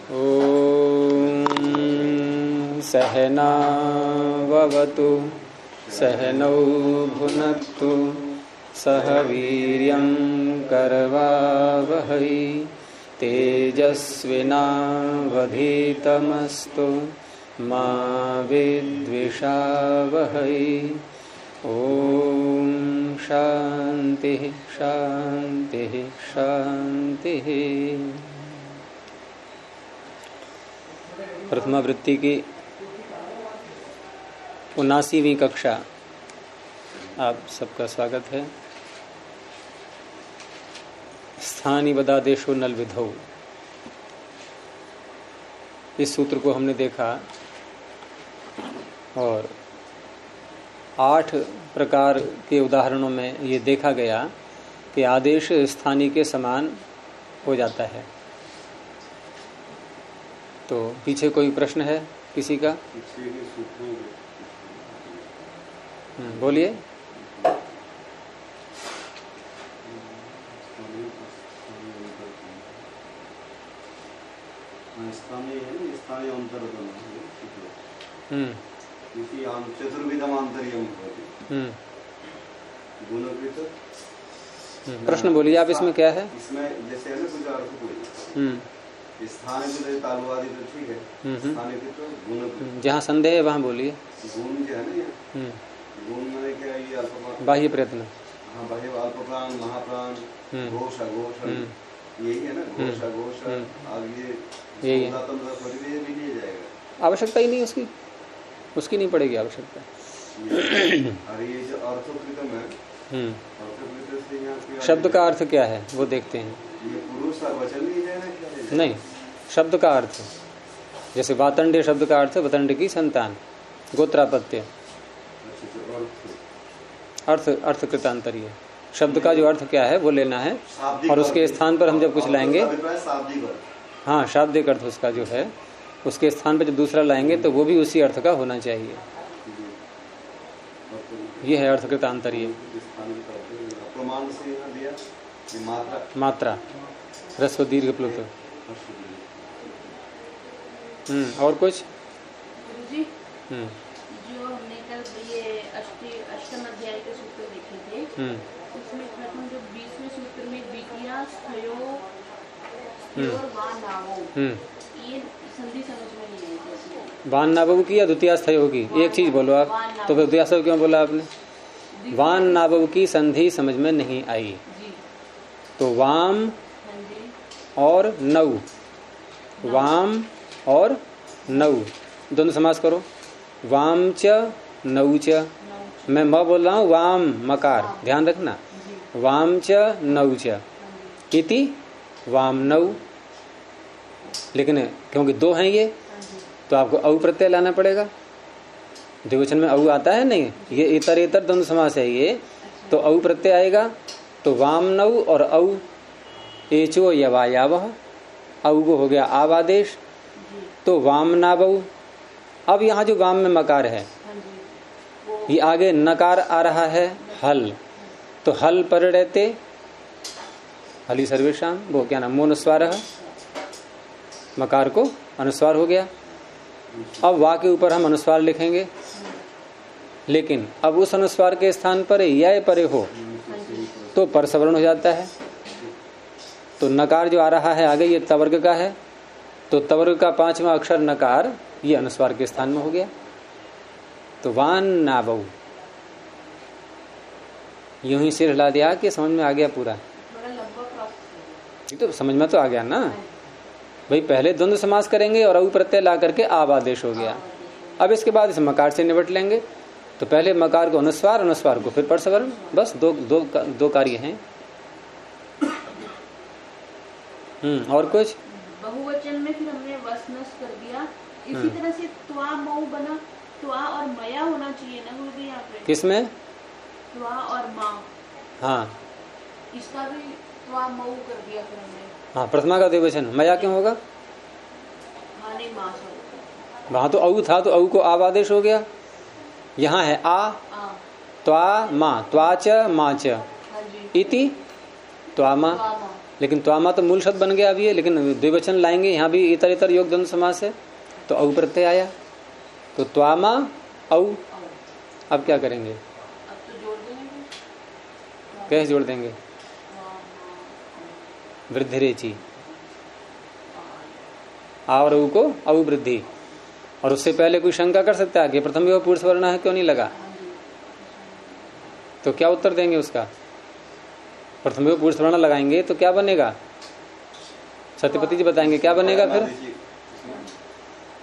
ॐ सहनाववतु सहनौ भुनक्तु सह वीर्यं करवावहै तेजस्विनावधीतमस्तु मा विद्विषावहै। ॐ शान्तिः शान्तिः शान्तिः। प्रथमा वृत्ति की 79वीं कक्षा आप सबका स्वागत है। स्थानी बदादेशो नल विधौ, इस सूत्र को हमने देखा और 8 प्रकार के उदाहरणों में ये देखा गया कि आदेश स्थानी के समान हो जाता है। तो पीछे कोई प्रश्न है किसी का? बोलिए। प्रश्न बोलिए आप, इसमें क्या है? इसमें जैसे है ना कुछ अर्थ स्थान के तालुवादी तो ठीक है, स्थान के तो गुण, जहाँ संदेह है वहाँ बोलिए। गुण जो है ना ये गुण में क्या ये अल्पप्राण, बाह्य प्रयत्न, हाँ बाह्य अल्पप्राण महाप्राण घोष अघोष यही है ना, घोष अघोष आगे यही है। भी नहीं जाएगा, आवश्यकता ही नहीं उसकी नहीं पड़ेगी आवश्यकता। अरे ये जो अर्थोकृतम है, अर्थोकृत से यहाँ शब्द का अर्थ क्या है वो देखते हैं। ये पुरुष वचन नहीं है ना, नहीं, शब्द का अर्थ जैसे वातंडे शब्द का अर्थ वतंड की संतान, गोत्रापत्य। अर्थ कृतांतरीय शब्द का जो अर्थ क्या है वो लेना है, और उसके स्थान पर हम जब कुछ लाएंगे, हाँ शाब्दिक अर्थ उसका जो है, उसके स्थान पर जब दूसरा लाएंगे तो वो भी उसी अर्थ का होना चाहिए। ये है अर्थ कृतांतरीय। मात्रा रस्व दीर्घ प्लुत। और कुछ? जो हमने कल ये अष्टम अध्याय के सूत्र देखे थे, उसमें प्रथम जो 20वें सूत्र में द्वितीया स्थयो और वान नावो, ये संधि समझ में नहीं आई। वान नावो की या द्वितीया स्थयो की? एक चीज बोलो आप, तो फिर द्वितीया स्थयो क्यों बोला आपने? वान नावो की संधि समझ में नहीं आई तो वाम और नौ, वाम और नौ दोनों समास करो। वाम च नौ च, मैं म बोल रहा हूँ, वाम मकार, ध्यान रखना। वाम च नौ च इति वाम नौ, लेकिन क्योंकि 2 हैं ये तो आपको औ प्रत्यय लाना पड़ेगा। द्विवचन में औ आता है नहीं, ये इतर द्वंद्व समास है ये, तो औ प्रत्यय आएगा। तो वाम नौ और औ एचो यवायावह, औ को हो गया आव आदेश, तो वाम नावौ। अब यहाँ जो वाम में मकार है, ये आगे नकार आ रहा है हल, तो हल पर रहते हली सर्वेशाम, वो क्या नाम, मोनुस्वार, मकार को अनुस्वार हो गया। अब वा के ऊपर हम अनुस्वार लिखेंगे, लेकिन अब उस अनुस्वार के स्थान पर या परे हो तो परसवर्ण हो जाता है। तो नकार जो आ रहा है आगे, ये तवर्ग का है, तो तवर्ग का 5वां अक्षर नकार ये अनुस्वार के स्थान में हो गया। तो वान नावौ, यूं ही सिर हिला दिया कि समझ में आ गया पूरा। तो समझ में तो आ गया ना भाई, पहले द्वंद्व समास करेंगे और औ प्रत्यय ला करके आव आदेश हो गया। अब इसके बाद इस मकार से निपट लेंगे, तो पहले मकार को अनुस्वार, अनुस्वार को फिर परसवर्ण, बस दो कार्य हैं। और कुछ? बहुवचन में फिर हमने वसनस कर दिया, इसी तरह से त्वा मऊ बना, त्वा और मया होना चाहिए ना गुरुजी यहाँ पे। किसमें? त्वा और माँ, हाँ इसका भी त्वा मऊ कर दिया फिर हमने। हाँ, प्रथमा का द्विवचन मया क्यों होगा? हाँ नहीं, माँ वहां तो औ था, तो औ को आव आदेश हो गया। यहाँ है आ, त्वा मा, त्वा च मा च इति त्वा मा, लेकिन त्वामा तो मूल शब्द बन गया अभी है, लेकिन द्विवचन लाएंगे यहाँ भी इतर इतर योग द्वंद्व समास है तो औ प्रत्यय आया, तो त्वामा औ। अब क्या करेंगे? अब तो जोड़ देंगे। कैसे जोड़ देंगे? वृद्धिरेचि, आ और ऊ को औ वृद्धि। और उससे पहले कोई शंका कर सकता है कि प्रथम विभक्ति पुरुष वर्ण है, क्यों नहीं लगा? तो क्या उत्तर देंगे उसका? प्रथम विभक्ति पुरुष वर्ण लगाएंगे तो क्या बनेगा? सत्यपति जी बताएंगे क्या बनेगा फिर?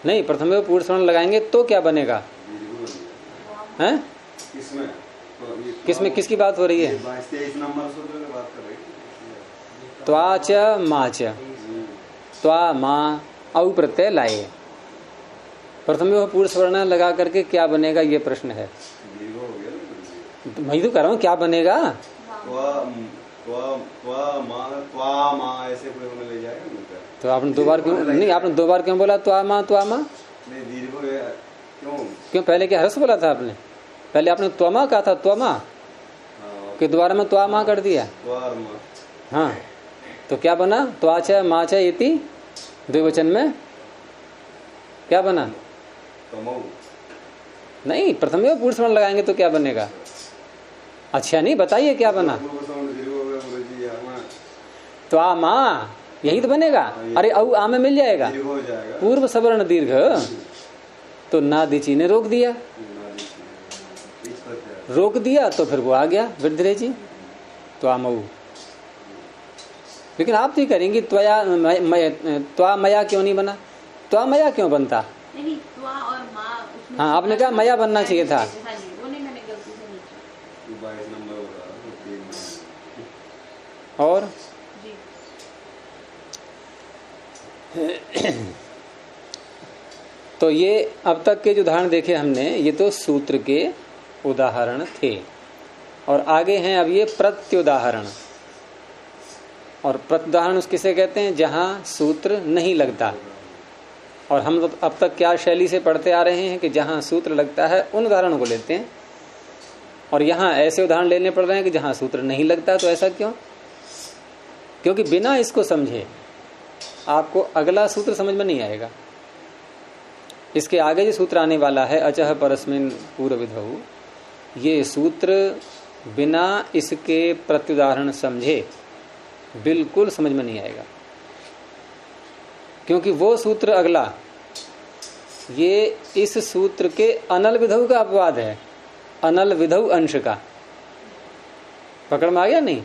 नहीं, प्रथम विभक्ति पुरुष वर्ण लगाएंगे तो क्या बनेगा? हैं? किसमें किसकी बात हो रही है? त्वाच माच, त्वा मा औ प्रत्यय लाए, प्रथम विभक्ति पुरुष वर्ण लगा करके क्या बनेगा ये प्रश्न है। मैं तो कह रहा हूँ क्या बनेगा? तो आपने दो बार क्यों नहीं, आपने दो बार क्यों बोला त्वा मा त्वा मा? क्यों पहले क्या हर्ष बोला था आपने? पहले आपने त्वमा कहा था, त्वमा के द्वारा में त्वा मा कर दिया। हाँ, तो क्या बना? त्वाच माच इति द्विवचन में क्या बना? नहीं, प्रथम विभक्ति पुरुष वर्ण लगाएंगे तो क्या बनेगा? अच्छा नहीं, बताइए क्या बना? त्वा मा, यही तो बनेगा। अरे औ आ में मिल जाएगा, पूर्व सवर्ण दीर्घ, तो ना दिची ने रोक दिया, रोक दिया तो फिर वो आ गया वृद्धिरेचि, त्वा मऊ। लेकिन आप तो करेंगे त्वया त्वा मया क्यों नहीं बना? त्वा मया क्यों बनता? नहीं, त्वा और मा उसमें। हाँ, आपने कहा मया बनना चाहिए था। हाँ जी, वो नहीं, मैंने गलती से नहीं। और तो ये अब तक के जो उदाहरण देखे हमने, ये तो सूत्र के उदाहरण थे, और आगे हैं अब ये प्रत्युदाहरण। और प्रत्युदाहरण किसे कहते हैं? जहां सूत्र नहीं लगता। और हम अब तक क्या शैली से पढ़ते आ रहे हैं कि जहां सूत्र लगता है उन उदाहरणों को लेते हैं, और यहां ऐसे उदाहरण लेने पड़ रहे हैं कि जहां सूत्र नहीं लगता। तो ऐसा क्यों? क्योंकि बिना इसको समझे आपको अगला सूत्र समझ में नहीं आएगा। इसके आगे जो सूत्र आने वाला है, अचह परस्मिन पूर्वविधौ, ये सूत्र बिना इसके प्रत्युदाहरण समझे बिल्कुल समझ में नहीं आएगा। क्योंकि वो सूत्र अगला, ये इस सूत्र के अनल विधौ का अपवाद है, अनल विधौ अंश का। पकड़ में आ गया नहीं?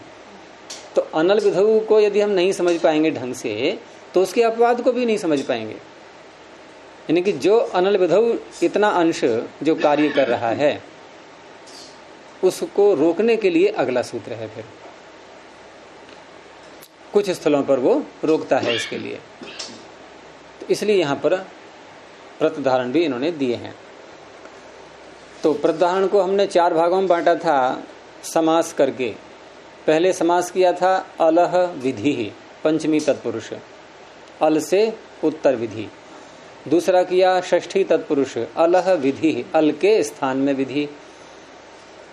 तो अनल विधौ को यदि हम नहीं समझ पाएंगे ढंग से, तो उसके अपवाद को भी नहीं समझ पाएंगे। यानी कि जो अनल विधौ इतना अंश जो कार्य कर रहा है, उसको रोकने के लिए अगला सूत्र है। फिर कुछ स्थलों पर वो रोकता है इसके लिए, तो इसलिए यहां पर प्रत्युदाहरण भी इन्होंने दिए हैं। तो प्रत्युदाहरण को हमने 4 भागों में बांटा था समास करके। पहले समास किया था अलह विधि, पंचमी तत्पुरुष, अल से उत्तर विधि। दूसरा किया षष्ठी तत्पुरुष, अलह विधि, अल के स्थान में विधि।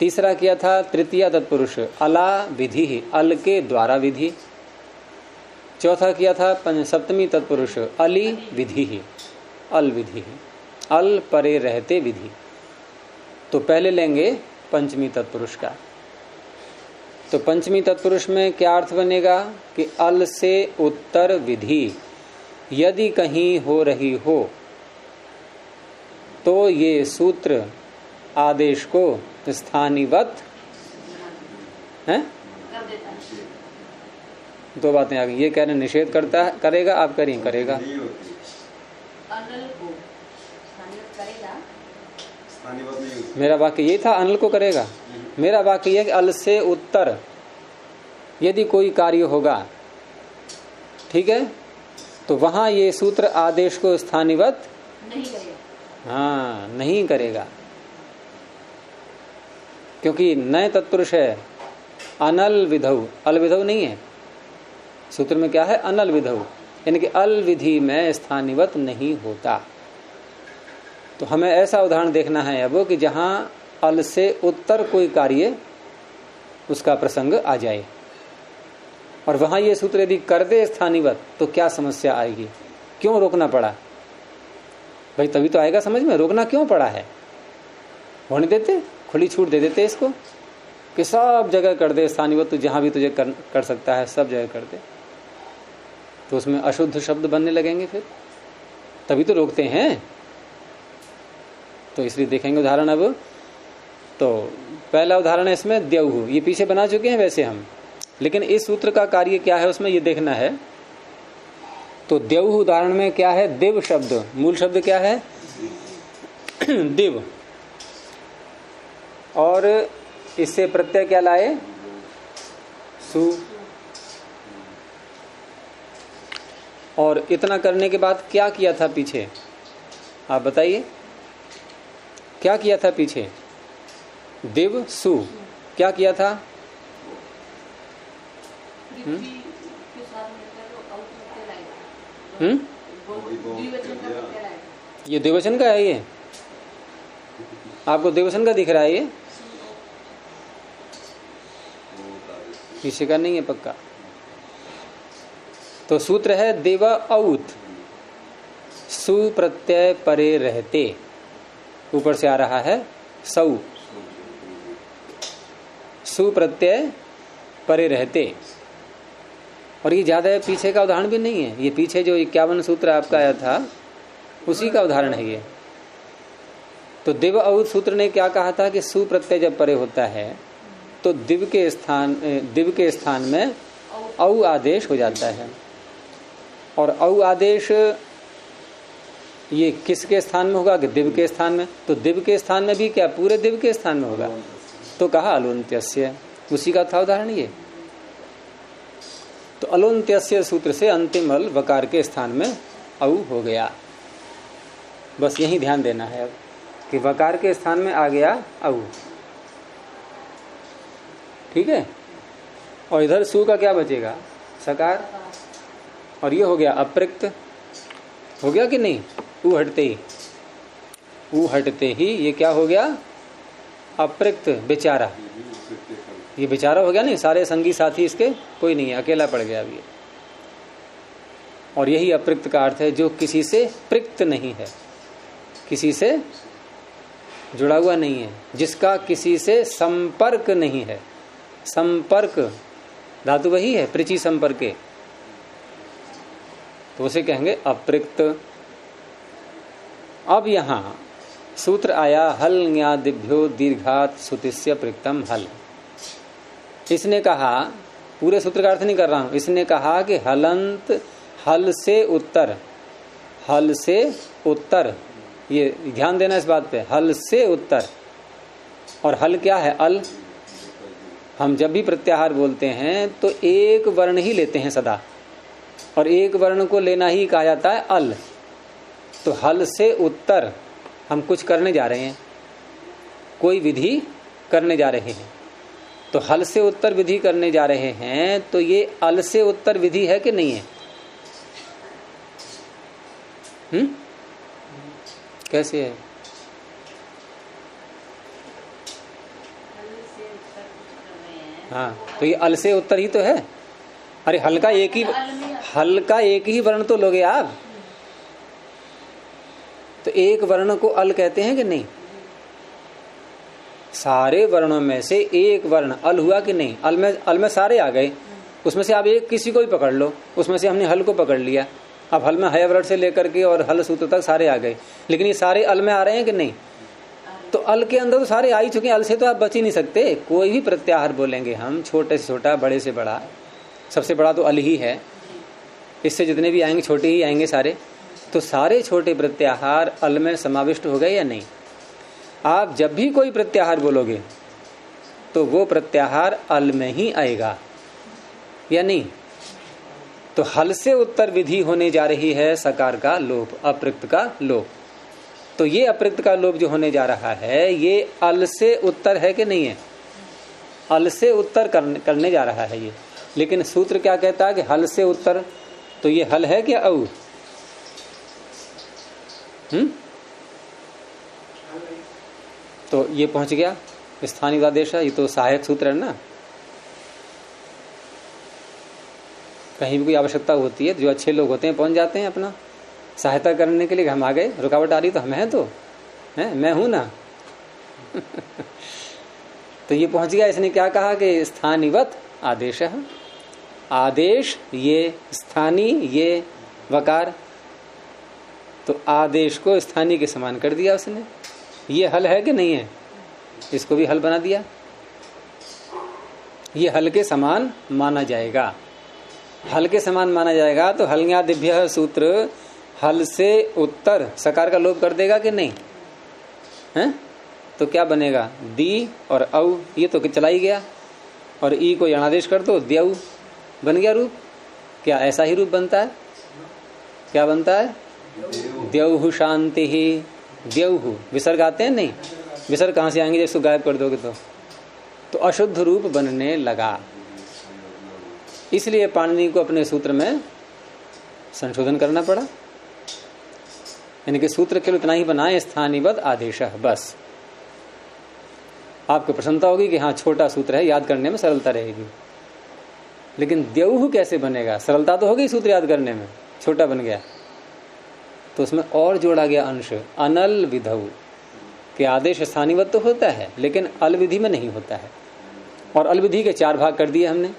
तीसरा किया था तृतीय तत्पुरुष, अला विधि, अल के द्वारा विधि। चौथा किया था सप्तमी तत्पुरुष, अली विधि, अल विधि, अल परे रहते विधि। तो पहले लेंगे पंचमी तत्पुरुष का। तो पंचमी तत्पुरुष में क्या अर्थ बनेगा कि अल से उत्तर विधि यदि कहीं हो रही हो तो ये सूत्र आदेश को स्थानीवत है। 2 बातें आ गई। ये कह रहे निषेध करता है, करेगा, आप करें, करेगा। अनल को स्थानीवत करेगा। मेरा वाक्य यही था, अनल को करेगा। मेरा वाक्य यह कि अल से उत्तर यदि कोई कार्य होगा, ठीक है, तो वहां ये सूत्र आदेश को स्थानीवत नहीं करेगा। हाँ, नहीं करेगा, क्योंकि नए तत्पुरुष है अनल विधौ, अल विधौ नहीं है। सूत्र में क्या है? अनल विधौ, यानी कि अल विधि में स्थानीवत नहीं होता। तो हमें ऐसा उदाहरण देखना है अब कि जहां अल से उत्तर कोई कार्य उसका प्रसंग आ जाए। और वहां ये सूत्र यदि कर दे स्थानीवत तो क्या समस्या आएगी? क्यों रोकना पड़ा भाई? तभी तो आएगा समझ में, रोकना क्यों पड़ा है? होने देते, खुली छूट दे देते इसको कि सब जगह कर दे स्थानीवत, तो जहां भी तुझे कर सकता है सब जगह कर दे, तो उसमें अशुद्ध शब्द बनने लगेंगे फिर, तभी तो रोकते हैं। तो इसलिए देखेंगे उदाहरण। अब तो पहला उदाहरण है इसमें द्यौः, ये पीछे बना चुके हैं वैसे हम, लेकिन इस सूत्र का कार्य क्या है उसमें ये देखना है। तो द्यौः उदाहरण में क्या है? दिव शब्द, मूल शब्द क्या है? दिव, और इससे प्रत्यय क्या लाए? सु। और इतना करने के बाद क्या किया था पीछे? आप बताइए, क्या किया था पीछे? दिव सु, क्या किया था? ये द्विवचन का है, ये आपको द्विवचन का दिख रहा है? ये पीछे का नहीं है पक्का। तो सूत्र है देव औत, सु प्रत्यय परे रहते, ऊपर से आ रहा है सौ, सु प्रत्यय परे रहते। और ये ज्यादा पीछे का उदाहरण भी नहीं है, ये पीछे जो 51 सूत्र आपका आया था उसी का उदाहरण है ये। तो दिव औत सूत्र ने क्या कहा था कि सु प्रत्यय जब परे होता है तो दिव के स्थान में औ आदेश हो जाता है। और औ आदेश ये किसके स्थान में होगा? कि दिव के स्थान में। तो दिव के स्थान में भी क्या? पूरे दिव के स्थान में होगा। तो कहा अलोन्त्यस्य, उसी का था उदाहरण ये। तो अलोन्त्यस्य सूत्र से अंतिम अल वकार के स्थान में औ हो गया। बस यही ध्यान देना है अब कि वकार के स्थान में आ गया औ, ठीक है। और इधर सु का क्या बचेगा? सकार। और ये हो गया अप्रक्त, हो गया कि नहीं? ऊ हटते ही, ऊ हटते ही ये क्या हो गया? अप्रक्त, बेचारा। ये बेचारा हो गया नहीं, सारे संगी साथी इसके कोई नहीं है, अकेला पड़ गया अभी। और यही अप्रक्त का अर्थ है, जो किसी से प्रक्त नहीं है, किसी से जुड़ा हुआ नहीं है, जिसका किसी से संपर्क नहीं है। संपर्क धातु वही है, प्रचि संपर्के, तो उसे कहेंगे अप्रक्त। अब यहां सूत्र आया हल न्यादिभ्यो दीर्घात सुतिस्य प्रक्तम हल। इसने कहा, पूरे सूत्र का अर्थ नहीं कर रहा हूं, इसने कहा कि हलंत, हल से उत्तर, हल से उत्तर, ये ध्यान देना इस बात पे, हल से उत्तर। और हल क्या है? अल। हम जब भी प्रत्याहार बोलते हैं तो एक वर्ण ही लेते हैं सदा, और एक वर्ण को लेना ही कहा जाता है अल। तो हल से उत्तर हम कुछ करने जा रहे हैं, कोई विधि करने जा रहे हैं। तो हल से उत्तर विधि करने जा रहे हैं, तो ये अल से उत्तर विधि है कि नहीं है? कैसे है? हाँ, तो ये अल से उत्तर ही तो है। अरे हल का एक ही वर्ण तो लोगे आप, तो एक वर्ण को अल कहते हैं कि नहीं? सारे वर्णों में से एक वर्ण अल हुआ कि नहीं? अल में सारे आ गए, उसमें से आप एक किसी को भी पकड़ लो, उसमें से हमने हल को पकड़ लिया। अब हल में हय वर्ण से लेकर के और हल सूत्र तक सारे आ गए, लेकिन ये सारे अल में आ रहे हैं कि नहीं? तो अल के अंदर तो सारे आ ही चुके हैं, अल से तो आप बच ही नहीं सकते। कोई भी प्रत्याहार बोलेंगे हम, छोटे से छोटा, बड़े से बड़ा, सबसे बड़ा तो अल ही है, इससे जितने भी आएंगे छोटे ही आएंगे सारे। तो सारे छोटे प्रत्याहार अल में समाविष्ट हो गए या नहीं? आप जब भी कोई प्रत्याहार बोलोगे तो वो प्रत्याहार अल में ही आएगा या नहीं? तो हल से उत्तर विधि होने जा रही है सकार का लोप, अप्रक्त का लोप। तो ये अप्रक्त का लोप जो होने जा रहा है, ये अल से उत्तर है कि नहीं है? अल से उत्तर करने जा रहा है ये। लेकिन सूत्र क्या कहता है कि हल से उत्तर, तो ये हल है क्या औ? तो ये पहुंच गया स्थानीय आदेश है, ये तो सहायक सूत्र है ना। कहीं भी कोई आवश्यकता होती है, जो अच्छे लोग होते हैं पहुंच जाते हैं अपना सहायता करने के लिए। हम आ गए, रुकावट आ रही तो हम हैं, तो हैं, मैं हूं ना। तो ये पहुंच गया। इसने क्या कहा कि स्थानिवत आदेश, आदेश ये स्थानीय, ये वकार, तो आदेश को स्थानीय के समान कर दिया उसने। ये हल है कि नहीं है? इसको भी हल बना दिया। ये हल के समान माना जाएगा। हल के समान माना जाएगा तो हलन्यादिभ्यः सूत्र हल से उत्तर सकार का लोप कर देगा कि नहीं है? तो क्या बनेगा? दी और औ, ये तो चला ही गया, और ई को यणादेश कर दो, द्यऊ बन गया रूप। क्या ऐसा ही रूप बनता है? क्या बनता है? द्यौहु शांति ही, द्यौहु विसर्ग आते हैं नहीं, विसर्ग कहां से आएंगे जब इसको गायब कर दोगे तो अशुद्ध रूप बनने लगा। इसलिए पाणिनि को अपने सूत्र में संशोधन करना पड़ा, यानी कि सूत्र केवल इतना ही बनाए स्थानीवद आदेश, बस। आपको प्रसन्नता होगी कि हाँ छोटा सूत्र है, याद करने में सरलता रहेगी। लेकिन द्यौहु कैसे बनेगा? सरलता तो होगी सूत्र याद करने में, छोटा बन गया। तो उसमें और जोड़ा गया अंश अनल विधौ, कि आदेश स्थानीवत तो होता है लेकिन अल विधि में नहीं होता है। और अल विधि के 4 भाग कर दिए हमने,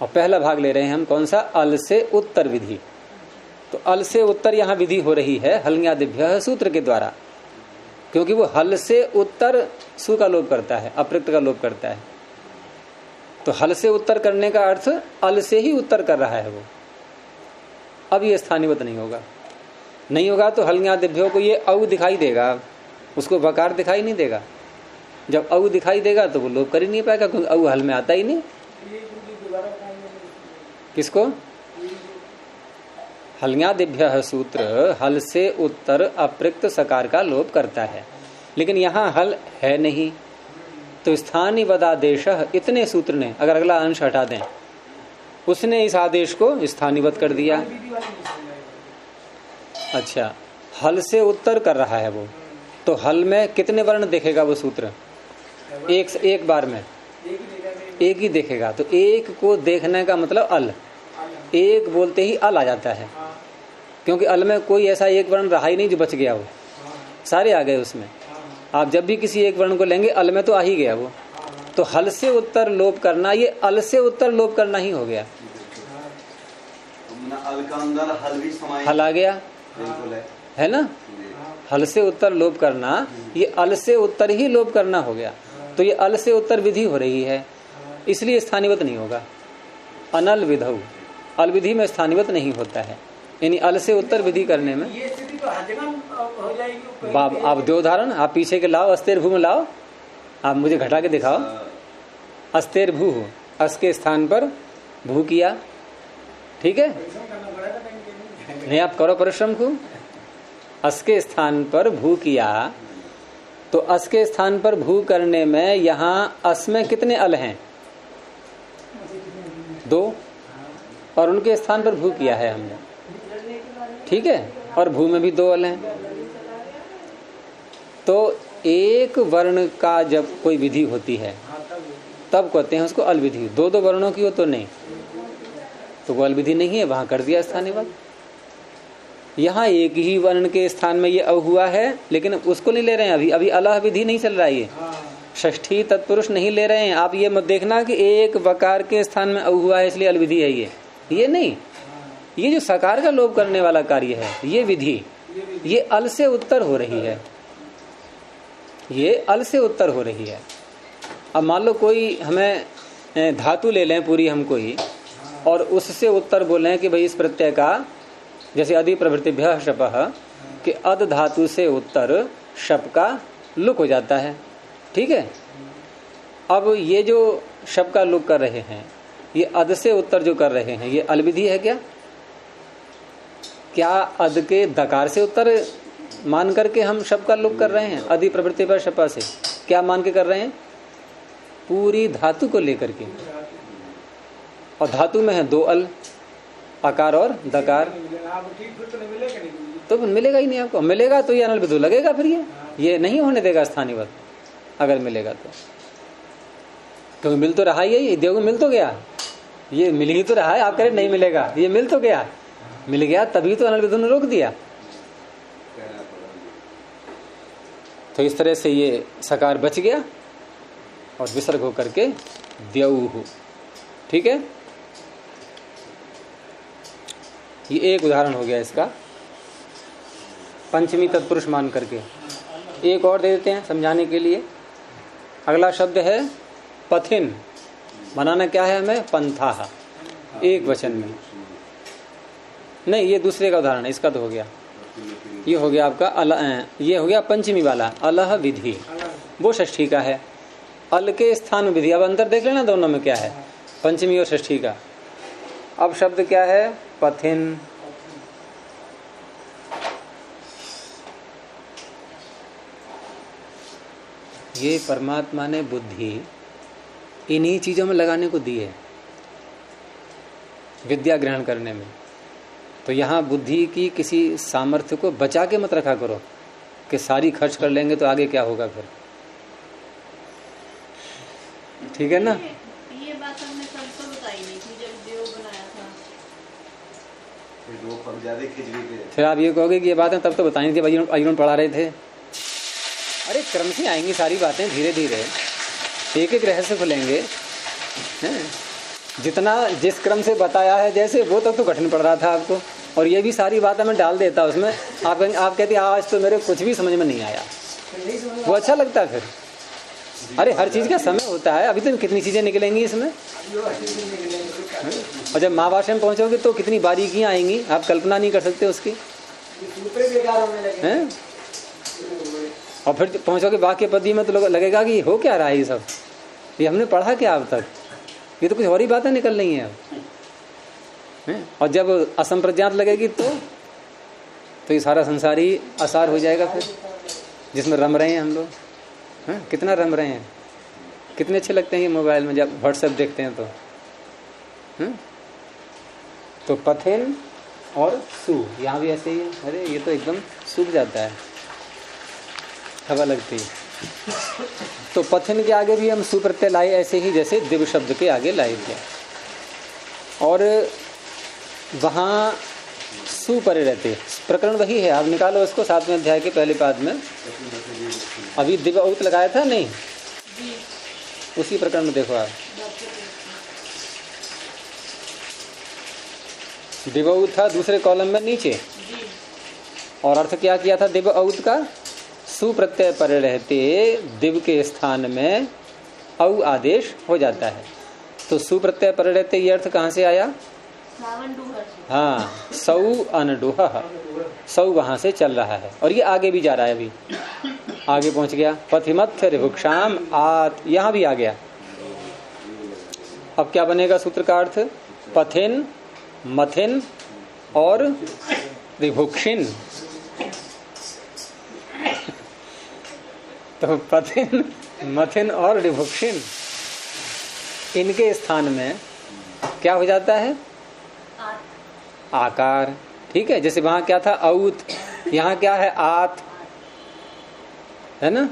और पहला भाग ले रहे हैं हम कौन सा? अल से उत्तर विधि। तो अल से उत्तर यहाँ विधि हो रही है हलन्यादिभ्यः सूत्र के द्वारा, क्योंकि वो हल से उत्तर सु का लोप करता है, अप्रयुक्त का लोप करता है। तो हल से उत्तर करने का अर्थ अल से ही उत्तर कर रहा है वो। अब ये स्थानीवत नहीं होगा, नहीं होगा तो हलन्यादिभ्यो को ये औ दिखाई देगा, उसको वकार दिखाई नहीं देगा। जब औ दिखाई देगा तो वो लोप कर ही नहीं पाएगा, क्योंकि औ हल में आता ही नहीं। किसको? हलन्यादिभ्यः सूत्र हल से उत्तर अप्रयुक्त सकार का लोप करता है, लेकिन यहाँ हल है नहीं। तो स्थानीवदादेश, इतने सूत्र ने, अगर अगला अंश हटा दें, उसने इस आदेश को स्थानीवत कर दिया। अच्छा, हल से उत्तर कर रहा है वो, तो हल में कितने वर्ण देखेगा वो सूत्र? एक बार में एक ही देखेगा। तो एक को देखने का मतलब अल, एक बोलते ही अल आ जाता है, क्योंकि अल में कोई ऐसा एक वर्ण रहा ही नहीं जो बच गया हो, सारे आ गए उसमें। आप जब भी किसी एक वर्ण को लेंगे अल में तो आ ही गया वो। तो हल से उत्तर लोप करना, ये अल से उत्तर लोप करना ही हो गया। अल का अंदर हल भी समाया, हल आ गया, है ना? हल से उत्तर लोप करना, ये अल से उत्तर ही लोप करना हो गया। तो ये अल से उत्तर विधि हो रही है, इसलिए स्थानीवत नहीं होगा। अनल विधौ, अल विधि में स्थानीवत नहीं होता है, यानी अल से उत्तर विधि करने में। ये स्थिति तो हर जगह हो जाएगी। आप दो उदाहरण आप पीछे के लाओ, अस्तेर भू में लाओ, आप मुझे घटा के दिखाओ। अस्तेर भू, अस के स्थान पर भू किया, ठीक है? नहीं, आप करो परिश्रम को। अस के स्थान पर भू किया, तो अस के स्थान पर भू करने में यहाँ अस में कितने अल हैं? 2, और उनके स्थान पर भू किया है हमने, ठीक है? और भू में भी 2 अल हैं। तो एक वर्ण का जब कोई विधि होती है तब कहते हैं उसको अल विधि। 2 वर्णों की हो तो नहीं, तो वो अल विधि नहीं है, वहां कर दिया स्थानीय। यहाँ एक ही वर्ण के स्थान में ये अव हुआ है, लेकिन उसको नहीं ले रहे हैं अभी अलह विधि नहीं चल रहा है, ये षष्ठी तत्पुरुष नहीं ले रहे हैं। आप ये मत देखना कि एक वकार के स्थान में अव हुआ है इसलिए अल विधि है, ये नहीं। ये जो सकार का लोप करने वाला कार्य है, ये विधि, ये अल से उत्तर हो रही है, ये अल से उत्तर हो रही है। अब मान लो कोई हमें धातु ले लें पूरी हम कोई, और उससे उत्तर बोलें कि भाई इस प्रत्यय का, जैसे अधि प्रभृतिभ्यः शपः, कि अद धातु से उत्तर शप का लुक हो जाता है, ठीक है? अब ये जो शप का लुक कर रहे हैं, ये अद से उत्तर जो कर रहे हैं, ये अल विधि है क्या? क्या अद के दकार से उत्तर मान करके हम शप का लुक कर रहे हैं? अधि प्रभृतिभ्यः शपः से क्या मान के कर रहे हैं? पूरी धातु को लेकर के, और धातु में है 2 अल, अकार और दकार। तो मिलेगा ही नहीं आपको, मिलेगा तो ये अनल विधु लगेगा, फिर ये नहीं होने देगा स्थानीयवत अगर मिलेगा तो, क्योंकि मिल तो रहा ही है, देव मिल तो गया, ये मिल ही तो रहा है, आप कह रहे नहीं मिलेगा, ये मिल तो गया, मिल गया तभी तो अनल विधु ने रोक दिया। तो इस तरह से ये सकार बच गया और विसर्ग होकर के द्यौः। ठीक है, ये एक उदाहरण हो गया इसका, पंचमी तत्पुरुष मान करके। एक और दे देते हैं समझाने के लिए। अगला शब्द है पथिन। बनाना क्या है हमें? पंथाः, एक वचन में। नहीं, ये दूसरे का उदाहरण है, इसका तो हो गया। ये हो गया आपका ये हो गया पंचमी वाला अलह विधि, वो षष्ठी का है। अल के स्थान में विधि। अब अंतर देख लेना दोनों में क्या है, पंचमी और षष्ठी का। अब शब्द क्या है? पथिन। ये परमात्मा ने बुद्धि इन्हीं चीजों में लगाने को दी है, विद्या ग्रहण करने में। तो यहाँ बुद्धि की किसी सामर्थ्य को बचा के मत रखा करो कि सारी खर्च कर लेंगे तो आगे क्या होगा फिर। ठीक है ना? ये बात हमने सबको बताई नहीं थी जब देव बनाया था। फिर आप ये कहोगे कि ये बातें तब तो बताई थी, अर्जुन पढ़ा रहे थे। अरे क्रम से आएंगी सारी बातें, धीरे धीरे एक एक रहस्य खुलेंगे। जितना जिस क्रम से बताया है जैसे, वो तक तो कठिन पड़ रहा था आपको, और ये भी सारी बातें मैं डाल देता उसमें। आप कहते आज तो मेरे कुछ भी समझ में नहीं आया, वो अच्छा लगता है फिर। अरे हर चीज का समय होता है, अभी तो कितनी चीजें निकलेंगी इसमें। और जब महाभाष्य में पहुंचोगे तो कितनी बारीकियां आएंगी, आप कल्पना नहीं कर सकते उसकी। हैं? और फिर पहुंचोगे वाक्य पद्धति में तो लगेगा कि हो क्या रहा है ये सब, ये हमने पढ़ा क्या अब तक, ये तो कुछ और ही बातें निकल रही हैं अब। और जब असंप्रज्ञात लगेगी तो ये सारा संसार ही आसार हो जाएगा फिर, जिसमें रम रहे हैं हम लोग। कितना रम रहे हैं, कितने अच्छे लगते हैं ये मोबाइल में जब व्हाट्सएप देखते हैं तो पथिन और सु, यहाँ भी ऐसे ही है। अरे ये तो एकदम सूख जाता है, हवा लगती है। तो पथिन के आगे भी हम सुप्रत्यय लाए, ऐसे ही जैसे दिव्य शब्द के आगे लाए थे। और वहाँ सुपरे रहते, प्रकरण वही है, आप निकालो उसको 7वें अध्याय के पहले पाद में। अभी दिव्य औत लगाया था नहीं, उसी प्रकरण में देखो आप, दिव्य औत था दूसरे कॉलम में नीचे। और अर्थ क्या किया था दिव्य औत का? सुप्रत्यय परे रहते दिव्य के स्थान में औ आदेश हो जाता है। तो सुप्रत्यय परे रहते ये अर्थ कहाँ से आया? हाँ, सौ अनडुह, सौ वहां से चल रहा है और ये आगे भी जा रहा है, अभी आगे पहुंच गया। पथिमत्थ ऋभुक्षाम आत, यहां भी आ गया। अब क्या बनेगा सूत्र का अर्थ? पथिन, मथिन और ऋभुक्षिन। तो पथिन, मथिन और ऋभुक्षिन, इनके स्थान में क्या हो जाता है? आकार। ठीक है, जैसे वहां क्या था? औत, यहाँ क्या है? आत, है ना?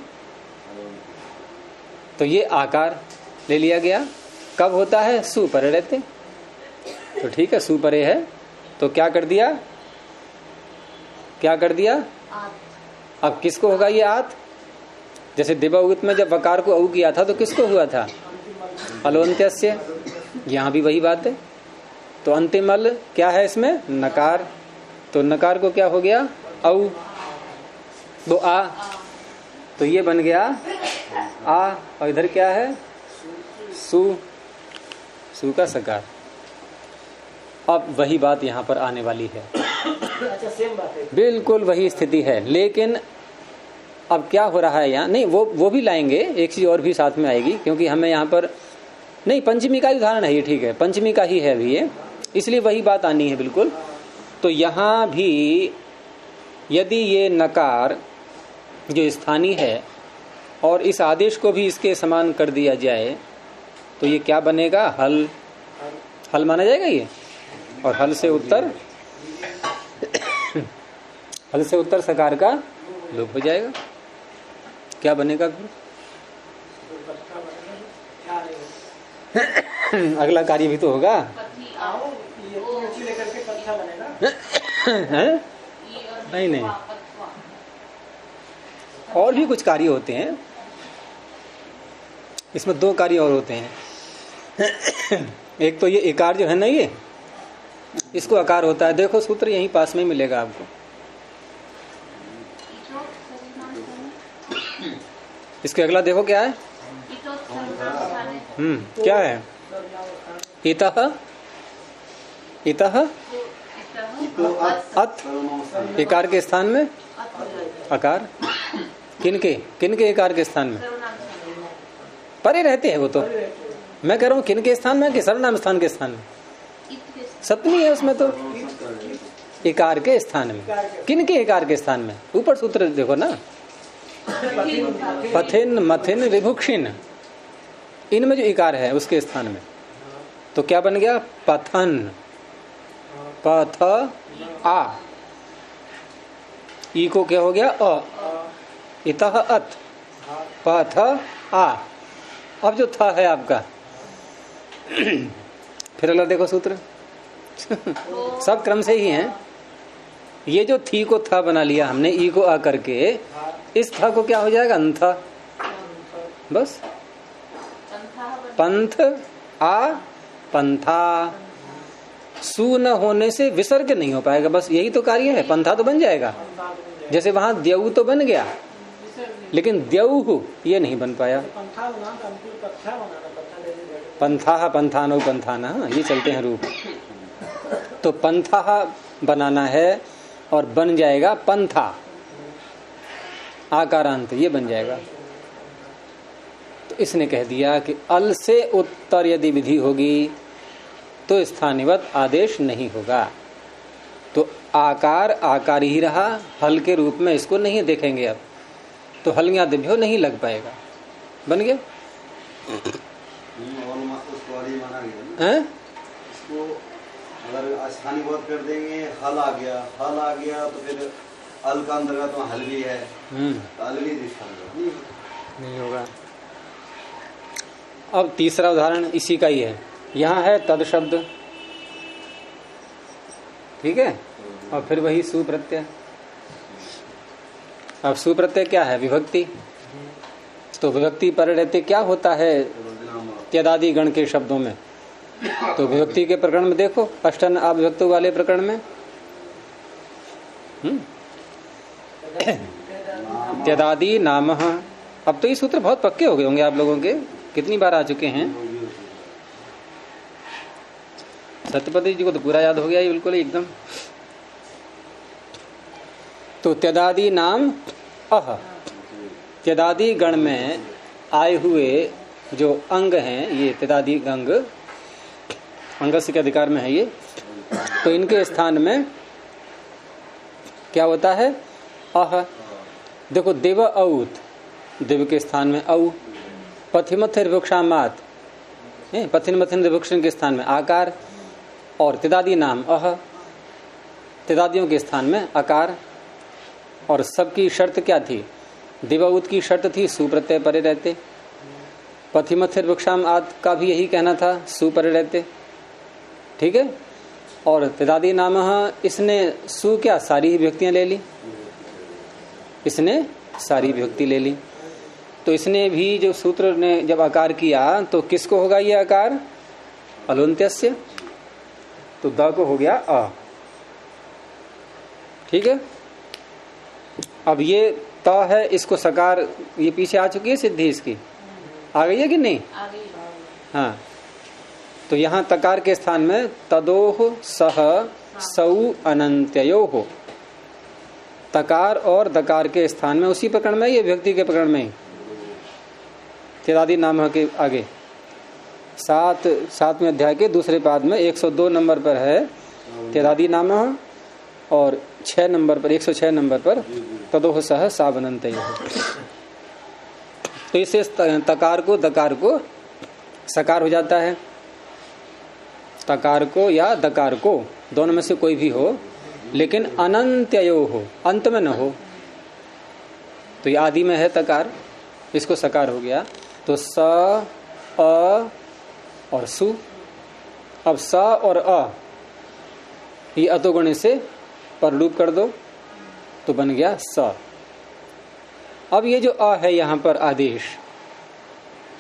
तो ये आकार ले लिया गया। कब होता है? सुपरे रहते। तो ठीक है, सुपरे है तो क्या कर दिया? क्या कर दिया? अब किसको होगा ये आत? जैसे दिव्यौत में जब वकार को औ किया था तो किसको हुआ था? अलोन्त्यस्य। यहाँ भी वही बात है। तो अंतिम अल क्या है इसमें? नकार। तो नकार को क्या हो गया? औ। तो आ, तो ये बन गया आ, और इधर क्या है? सु, सु का सकार। अब वही बात यहाँ पर आने वाली है। अच्छा, सेम बात है, बिल्कुल वही स्थिति है। लेकिन अब क्या हो रहा है यहाँ? नहीं, वो भी लाएंगे, एक चीज और भी साथ में आएगी, क्योंकि हमें यहाँ पर नहीं, पंचमी का ही उदाहरण है ये। ठीक है, पंचमी का ही है अभी ये, इसलिए वही बात आनी है बिल्कुल। तो यहाँ भी यदि ये नकार जो स्थानीय है और इस आदेश को भी इसके समान कर दिया जाए तो ये क्या बनेगा? हल। हल माना जाएगा ये। और हल से उत्तर हल से उत्तर सकार का लोप हो जाएगा। क्या बनेगा फिर? अगला कार्य भी तो होगा। पथी आओ ये ऊंची लेकर के पत्थर बनेगा। हैं? नहीं और भी कुछ कार्य होते हैं इसमें। 2 कार्य और होते हैं। एक तो ये इकार जो है ना, ये इसको आकार होता है। देखो सूत्र यहीं पास में मिलेगा आपको। इसके अगला देखो क्या है। क्या है? इतः इतः अत, इकार के स्थान में अकार। किनके किनके इकार के स्थान में? परे रहते हैं वो तो। मैं कह रहा हूँ किनके स्थान में कि सर्वनाम स्थान के स्थान में? सप्तमी है उसमें तो। इकार के स्थान में। किनके इकार के स्थान में? ऊपर सूत्र देखो ना। पथिन मथिन विभुक्षिन, इनमें जो इकार है उसके स्थान में तो क्या बन गया? पथन। पथ आ, ई को क्या हो गया? अ। इतः अत, पथ आ। अब जो था है आपका फिर अगला देखो सूत्र। सब क्रम से ही हैं। ये जो थी को था बना लिया हमने, ई को आ करके, इस था को क्या हो जाएगा? अंथा। बस पंथ आ पंथा। सु न होने से विसर्ग नहीं हो पाएगा। बस यही तो कार्य है। पंथा तो बन जाएगा। जैसे वहां द्यऊ तो बन गया लेकिन द्यऊ ये नहीं बन पाया। पंथा पंथानो पंथाना, ये चलते हैं रूप। तो पंथा बनाना है और बन जाएगा पंथा, आकारांत, ये बन जाएगा। तो इसने कह दिया कि अल से उत्तर यदि विधि होगी तो स्थानिवत आदेश नहीं होगा। तो आकार आकार ही रहा, हल के रूप में इसको नहीं देखेंगे अब। तो हल या दिभ्यो नहीं लग पाएगा। बन गया? हैं? इसको अगर स्थानीय बात कर देंगे, हल आ गया तो फिर अल का अंतर्गत तो हल भी है। तो हल भी नहीं होगा। अब तीसरा उदाहरण इसी का ही है। यहाँ है तद शब्द, ठीक है, और फिर वही सुप्रत्यय। अब सुप्रत्यय क्या है? विभक्ति। तो विभक्ति पर रहते क्या होता है त्यदादि गण के शब्दों में? तो विभक्ति के प्रकरण में देखो, अष्टन अविभक्त वाले प्रकरण में त्यदादि नाम। अब तो ये सूत्र बहुत पक्के हो गए होंगे आप लोगों के, कितनी बार आ चुके हैं। सत्यपति जी को तो पूरा याद हो गया ये बिल्कुल एकदम। तो त्यदादि नाम अह, त्यदादि गण में आए हुए जो अंग हैं, ये त्यदादि अंग अंगस्य के अधिकार में है ये। तो इनके स्थान में क्या होता है? अह। देखो देव औत, देव के स्थान में औ। पथिमथिर वृक्षामात, पथिन मथिन विभूषण के स्थान में आकार। और त्यदादि नाम अह, त्यदादियों के स्थान में अकार। और सबकी शर्त क्या थी? दिवउत की शर्त थी सुप्रत्यय परे रहते। पथिमथिर वृक्षाम आद का भी यही कहना था, सुपरे रहते, ठीक है। और त्यदादि नाम, इसने सु क्या सारी विभक्तियां ले ली, इसने सारी विभक्ति ले ली। तो इसने भी जो सूत्र ने जब आकार किया तो किसको होगा ये आकार? अलुंत्यस्य। तो द को हो गया अ, ठीक है। अब ये त है, इसको सकार, ये पीछे आ चुकी है सिद्धि, इसकी आ गई है कि नहीं? आ गई। हाँ, तो यहाँ तकार के स्थान में तदोह सह सौ अनंत्यो। तकार और दकार के स्थान में उसी प्रकरण में, ये व्यक्ति के प्रकरण में त्यदादि नाम के आगे 7वें अध्याय के दूसरे पाद में 102 नंबर पर है त्यदादि नाम, और 6 नंबर पर 106 नंबर पर तदोह सह सावनंतयो। तो इससे तकार को दकार को सकार हो जाता है। तकार को या दकार को, दोनों में से कोई भी हो, लेकिन अनंत्यो हो, अंत में न हो। तो ये आदि में है तकार, इसको सकार हो गया। तो स अ और सु। अब स और अ, ये अतोगुण से परलूप कर दो तो बन गया स। अब ये जो अ है यहां पर आदेश,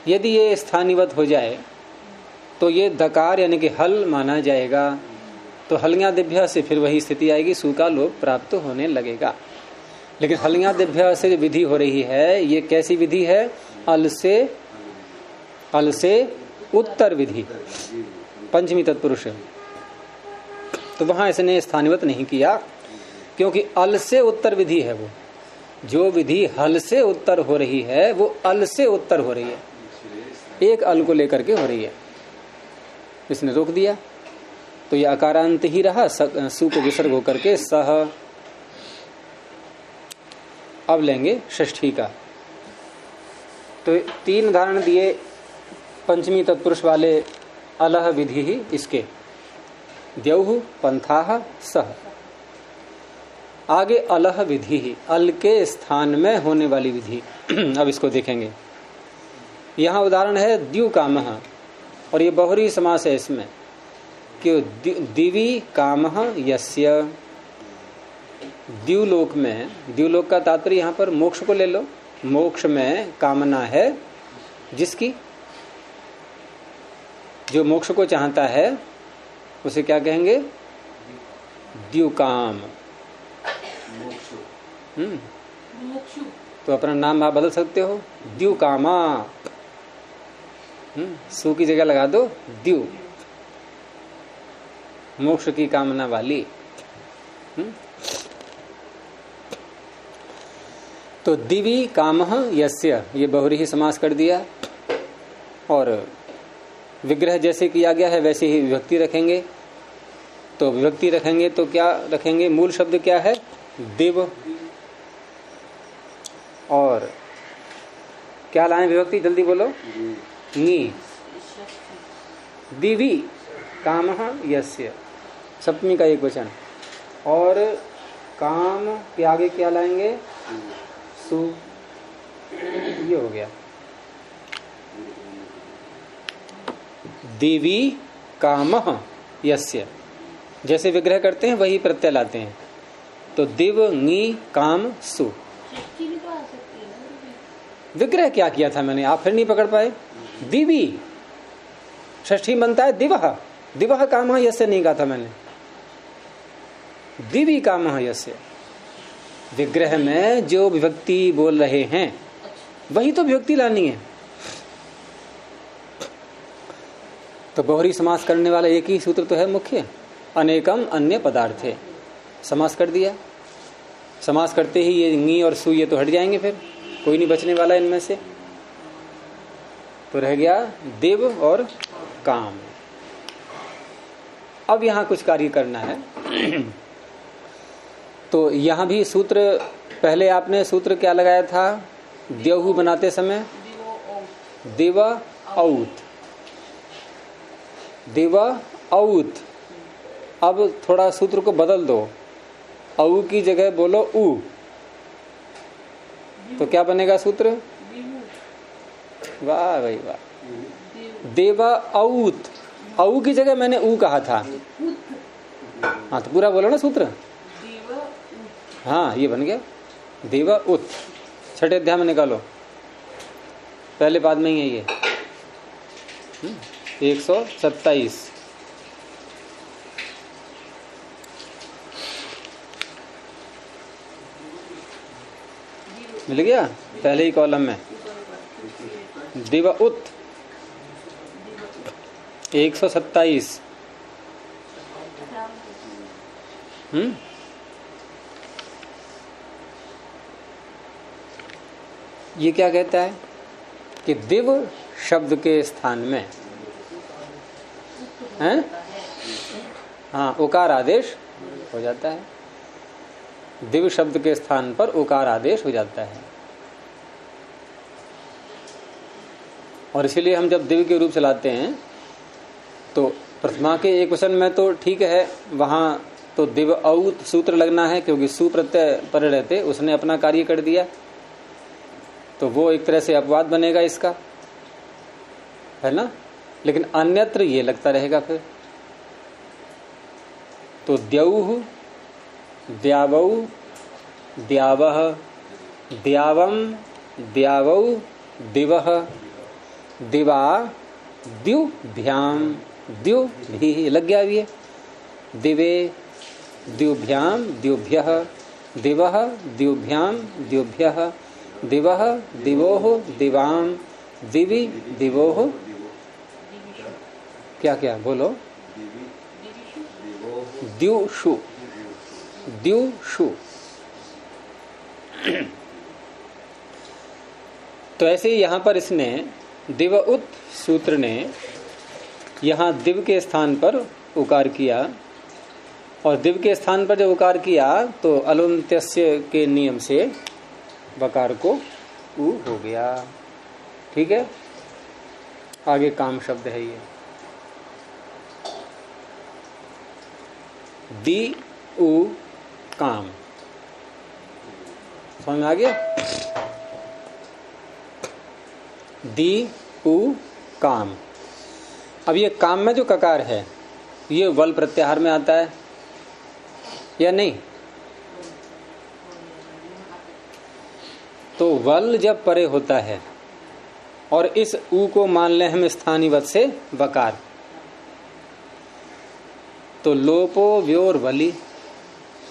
यदि ये स्थानीवत हो जाए तो ये दकार यानी कि हल माना जाएगा। तो हलियां दिभ्य से फिर वही स्थिति आएगी, सु का लोप प्राप्त होने लगेगा। लेकिन हलियां दिभ्य से जो विधि हो रही है ये कैसी विधि है? अल से उत्तर विधि, पंचमी तत्पुरुष। तो वहां इसने स्थानीवत नहीं किया क्योंकि अल से उत्तर विधि है। वो जो विधि हल से उत्तर हो रही है वो अल से उत्तर हो रही है, एक अल को लेकर के हो रही है, इसने रोक दिया। तो ये अकारांत ही रहा, सु को विसर्ग होकर के सह। अब लेंगे षष्ठी का। तो 3 उदाहरण दिए पंचमी तत्पुरुष वाले अलह विधि ही इसके, द्यौः पंथाः सह। आगे अलह विधि ही, अल के स्थान में होने वाली विधि। अब इसको देखेंगे। यहाँ उदाहरण है द्युकामः, और ये बहुरी समास है इसमें कि दिवि कामः यस्य। द्युलोक में, द्युलोक का तात्पर्य यहाँ पर मोक्ष को ले लो। मोक्ष में कामना है जिसकी, जो मोक्ष को चाहता है उसे क्या कहेंगे? द्युकाम। तो अपना नाम आप बदल सकते हो, द्युकामा। सु की जगह लगा दो द्यु, मोक्ष की कामना वाली। तो दिवि कामः यस्य, ये बहुरी समास कर दिया। और विग्रह जैसे किया गया है वैसे ही विभक्ति रखेंगे। तो विभक्ति रखेंगे तो क्या रखेंगे? मूल शब्द क्या है? दिव। और क्या लाएं विभक्ति? जल्दी बोलो। नी। दिवि कामः यस्य, सप्तमी का एक वचन। और काम के आगे क्या लाएंगे? सु। ये हो गया। दिवि कामः यस्य, जैसे विग्रह करते हैं वही प्रत्यय लाते हैं। तो दिव नी काम सु। विग्रह क्या किया था मैंने, आप फिर नहीं पकड़ पाए। दिवि षष्ठी बनता है दिवह, दिवह कामः यस्य नहीं कहा था मैंने, दिवि कामः यस्य। विग्रह में जो विभक्ति बोल रहे हैं वही तो विभक्ति लानी है। तो बहुरी समास करने वाला एक ही सूत्र तो है मुख्य, अनेकम अन्य पदार्थे। समास कर दिया, समास करते ही ये नी और सु ये तो हट जाएंगे, फिर कोई नहीं बचने वाला इनमें से। तो रह गया दिव और काम। अब यहां कुछ कार्य करना है। तो यहां भी सूत्र, पहले आपने सूत्र क्या लगाया था द्यौः बनाते समय? दिव औत, दिव औत। अब थोड़ा सूत्र को बदल दो, औ की जगह बोलो उ। तो क्या बनेगा सूत्र? वाह भाई वाह। देव औत, औ की जगह मैंने उ कहा था। हाँ तो पूरा बोलो ना सूत्र। हाँ ये बन गया देव उत। छठे अध्याय में निकालो, पहले बाद में ही है ये 127। मिल गया पहले ही कॉलम में। दिव उत 127। ये क्या कहता है कि दिव शब्द के स्थान में है, हाँ उकार आदेश हो जाता है। दिव शब्द के स्थान पर उकार आदेश हो जाता है। और इसीलिए हम जब दिव के रूप चलाते हैं तो प्रथमा के एक वचन में तो ठीक है, वहां तो दिव औत सूत्र लगना है क्योंकि सु प्रत्यय पर रहते उसने अपना कार्य कर दिया। तो वो एक तरह से अपवाद बनेगा इसका, है ना। लेकिन अन्यत्र ये लगता रहेगा फिर। तो द्यौः, द्यावौ, द्यावः, द्यावम, द्यावौ, दिवः, दिवा, द्युभ्याम, द्युभि लग गया अभी ये। दिवे, द्युभ्याम, द्युभ्यः, दिवः, द्युभ्याम, द्युभ्यः, दिवः, दिवोः, दिवाम, दिवि, दिवोः, क्या क्या बोलो, द्युषु, द्युषु। तो ऐसे ही यहां पर इसने दिव उत सूत्र ने यहां दिव के स्थान पर उकार किया, और दिव के स्थान पर जब उकार किया तो अलुन्त्यस्य के नियम से वकार को उ हो गया। ठीक है, आगे काम शब्द है ये। दी उ काम, समझ में आ गया। दी उ काम। अब ये काम में जो ककार है ये वल प्रत्याहार में आता है या नहीं? तो वल जब परे होता है और इस उ को मान लें हम स्थानीवत से वकार, तो लोपो व्योर वली,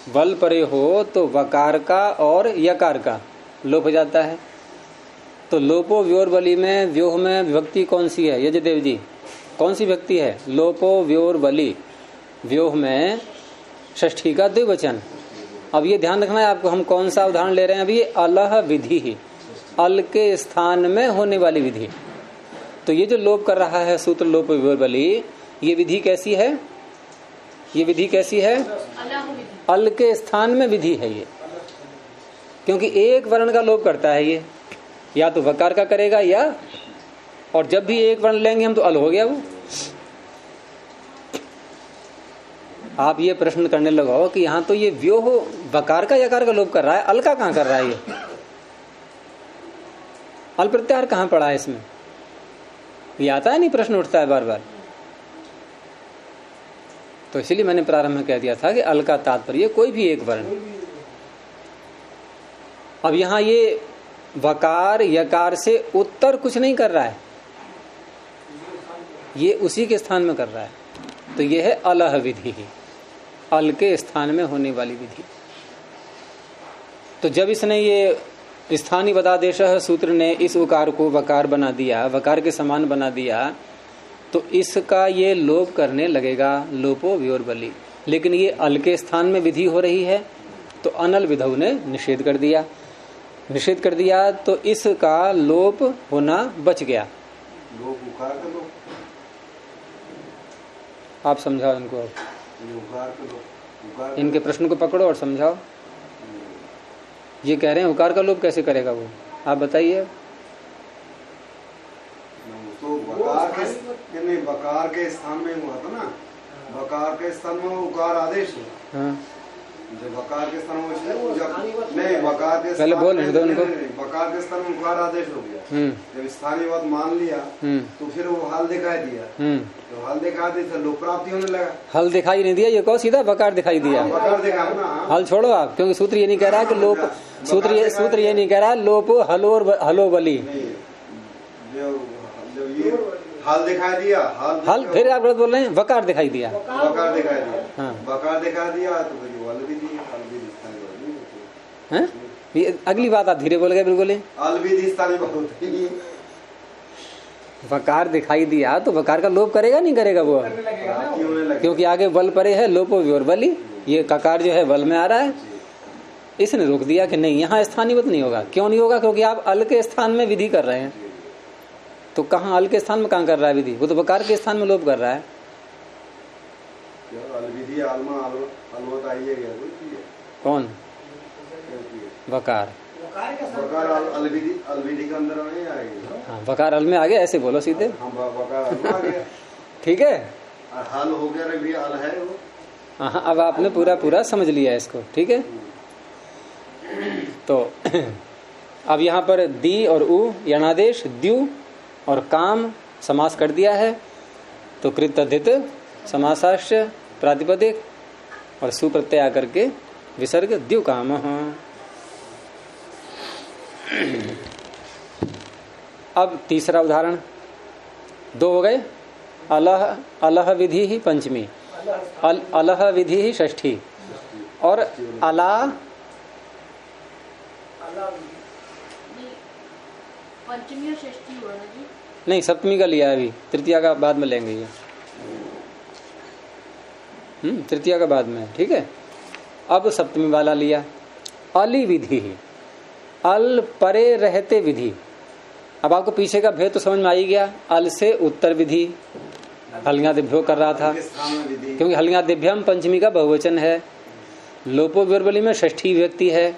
वल परे हो तो वकार का और यकार का लोप हो जाता है। तो लोपो व्योर वली में व्योह में विभक्ति कौन सी है यजदेव जी? कौन सी विभक्ति है? लोपो व्योर वली, व्योह में षष्ठी का द्विवचन। अब ये ध्यान रखना है आपको, हम कौन सा उदाहरण ले रहे हैं अभी? ये अलह विधि ही, अल के स्थान में होने वाली विधि। तो ये जो लोप कर रहा है सूत्र लोप व्योर वली, ये विधि कैसी है? ये विधि कैसी है? अल के स्थान में विधि है ये, क्योंकि एक वर्ण का लोप करता है ये, या तो वकार का करेगा या, और जब भी एक वर्ण लेंगे हम तो अल हो गया वो। आप ये प्रश्न करने लगो कि यहाँ तो ये व्योह वकार का यकार का लोप कर रहा है, अल का कहाँ कर रहा है ये? अल प्रत्याहार कहाँ पड़ा है इसमें? ये आता है नहीं, प्रश्न उठता है बार बार। तो इसीलिए मैंने प्रारंभ में कह दिया था कि अल का तात्पर्य कोई भी एक वर्ण। अब यहाँ ये वकार यकार से उत्तर कुछ नहीं कर रहा है, ये उसी के स्थान में कर रहा है। तो ये है अलह विधि, अल के स्थान में होने वाली विधि। तो जब इसने ये स्थानीय वदादेश सूत्र ने इस उकार को वकार बना दिया, वकार के समान बना दिया, तो इसका ये लोप करने लगेगा, लोपो व्योर बली। लेकिन ये अल के स्थान में विधि हो रही है, तो अनल विधौ ने निषेध कर दिया। निषेध कर दिया तो इसका लोप होना बच गया। लोप उकार का लोप, आप समझाओ इनको, उकार का लोप, इनके प्रश्न को पकड़ो और समझाओ। ये कह रहे हैं उकार का लोप कैसे करेगा वो, आप बताइए। तो वकार के स्थान में हुआ था ना, वकार के स्थान में उकार आदेश है। हाँ। जब वकार के स्थान में नहीं, वकार के पहले बोल दो उनको। वकार के स्थान में उकार आदेश हो गया, जब स्थानीय बात मान लिया तो फिर वो हल दिखाई दिया, तो हल दिखा दिया तो लोप प्राप्ति होने लगा। हल दिखाई नहीं दिया, ये कहो सीधा वकार दिखाई दिया। वकार दिखा ना, हल छोड़ो आप, क्योंकि सूत्र ये नहीं कह रहा कि लोप, सूत्र ये नहीं कह रहा लोप हलो बली। हल दिखाई दिया, हल फिर आप गलत बोल रहे हैं, वकार दिखाई दिया, वकार दिखाई दिया। हाँ, वकार दिखा दिया तो फिर हल भी दिया, हल भी हैं? ये अगली बात आप धीरे बोल गए बिल्कुल। हल भी स्थानीय बहुत ही। वकार दिखाई दिया तो वकार का लोप करेगा नहीं करेगा वो, क्योंकि आगे वल परे है, लोपो व्योर बली। ये ककार जो है वल में आ रहा है, इसने रोक दिया कि नहीं यहाँ स्थानीयवत नहीं होगा। क्यों नहीं होगा? क्योंकि आप अल के स्थान में विधि कर रहे हैं। तो कहाँ अल के स्थान में कहाँ कर रहा है विधि? वो तो वकार के स्थान में लोप कर रहा है। कौन? वकार। हाँ, वकार अल में आ गया, ऐसे बोलो सीधे। ठीक है, हल हो गया, अल है वो। हाँ, अब आपने पूरा समझ लिया इसको। ठीक है, तो अब यहाँ पर दी और उ यणादेश, द्यु और काम समास कर दिया है। तो कृत तद्धित समासाश्च प्रातिपदिक और सुप्रत्यय आकर के विसर्ग द्युकामः। अब तीसरा उदाहरण, 2 हो गए। अलह अलह विधि ही पंचमी, अलह विधि ही षष्ठी और अला पंचमी और षष्ठी हुआ ना जी? नहीं, सप्तमी का लिया है अभी, तृतीया का बाद में लेंगे ये। तृतीया का बाद में, ठीक है। अब सप्तमी वाला लिया, अली विधि, अल परे रहते विधि। अब आपको पीछे का भेद तो समझ में आ ही गया। अल से उत्तर विधि, हलिया दिभ्यो कर रहा था, क्योंकि हलिया दिभ्यम पंचमी का बहुवचन है, लोपो विर्बली में षष्ठी व्यक्ति है,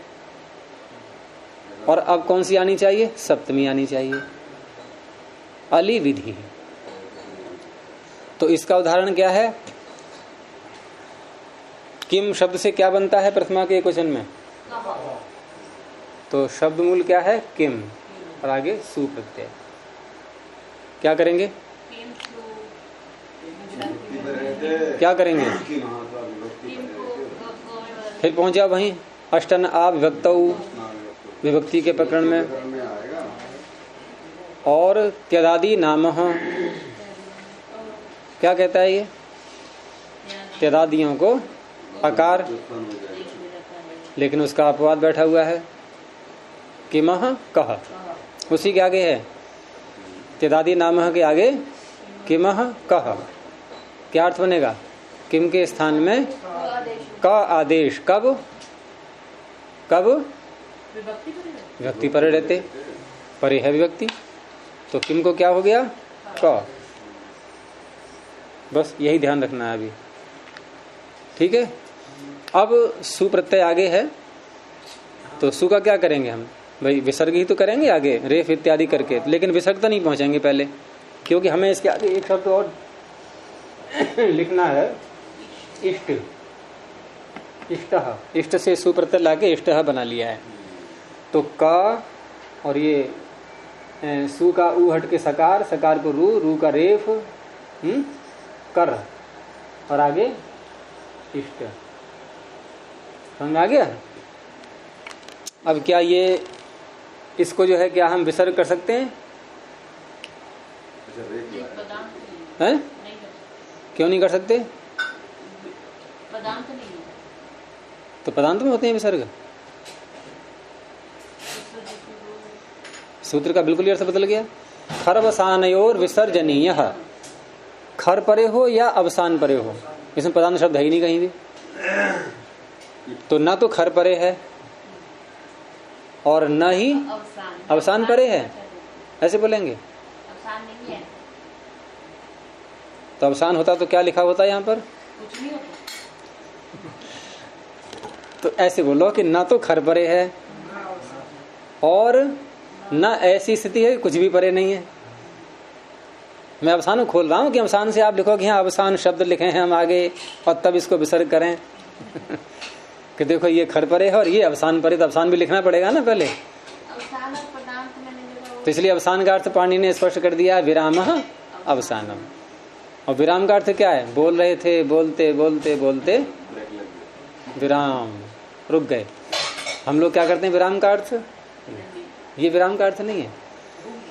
और अब कौन सी आनी चाहिए? सप्तमी आनी चाहिए, अली विधि। तो इसका उदाहरण क्या है? किम शब्द से क्या बनता है प्रथमा के क्वेश्चन में? तो शब्द मूल क्या है? किम, और आगे सु प्रत्यय। क्या करेंगे? क्या करेंगे? फिर पहुंच जाओ वहीं अष्टन आ विभक्तौ, विभक्ति के प्रकरण में। और त्यदादि नामः, क्या कहता है ये? त्यदादियों को अकार, लेकिन उसका अपवाद बैठा हुआ है, किमह कह, उसी के आगे है। त्यदादि नामः के आगे किमह कह, क्या अर्थ बनेगा? किम के स्थान में क आदेश। कब? कब? विभक्ति परे रहते, परे है विभक्ति, तो किम को क्या हो गया? क। बस यही ध्यान रखना है अभी, ठीक है। अब सु प्रत्यय आगे है, तो सु का क्या करेंगे हम? भाई विसर्ग ही तो करेंगे आगे, रेफ इत्यादि करके, लेकिन विसर्ग तो नहीं पहुंचेंगे पहले, क्योंकि हमें इसके आगे एक शब्द और लिखना है, इष्ट। इष्टः, इष्ट से सु प्रत्यय लाके इष्टः बना लिया है। तो का और ये सु का ऊ हट के सकार, सकार को रू, रू का रेफ कर, और आगे इष्ट। समझ आ गया? अब क्या ये इसको जो है क्या हम विसर्ग कर सकते हैं? हैं? क्यों नहीं कर सकते? पदांत नहीं, तो पदांत में होते हैं विसर्ग। सूत्र का बिल्कुल अर्थ बदल गया। खरवसानयोर विसर्जनीय, खर परे हो या अवसान परे हो, इसमें पदांत शब्द है ही नहीं कहीं भी। तो ना तो खर परे है और न ही अवसान परे है, ऐसे बोलेंगे। अवसान नहीं है, तो अवसान होता तो क्या लिखा होता है यहाँ पर? कुछ नहीं होता। तो ऐसे बोलो कि ना तो खर परे है और न ऐसी स्थिति है कुछ भी परे नहीं है। मैं अवसान खोल रहा हूँ कि अवसान से आप लिखो कि यहाँ अवसान शब्द लिखे हैं हम आगे, और तब इसको विसर्ग करें कि देखो ये खर परे है और ये अवसान परे, तो अवसान भी लिखना पड़ेगा ना पहले। अवसान और पदांत में नहीं, तो इसलिए अवसान का अर्थ पाणिनि ने स्पष्ट कर दिया, विरामः अवसानम। और विराम का अर्थ क्या है? बोल रहे थे, बोलते बोलते बोलते विराम, रुक गए। हम लोग क्या करते हैं विराम का अर्थ? ये विराम का अर्थ नहीं है,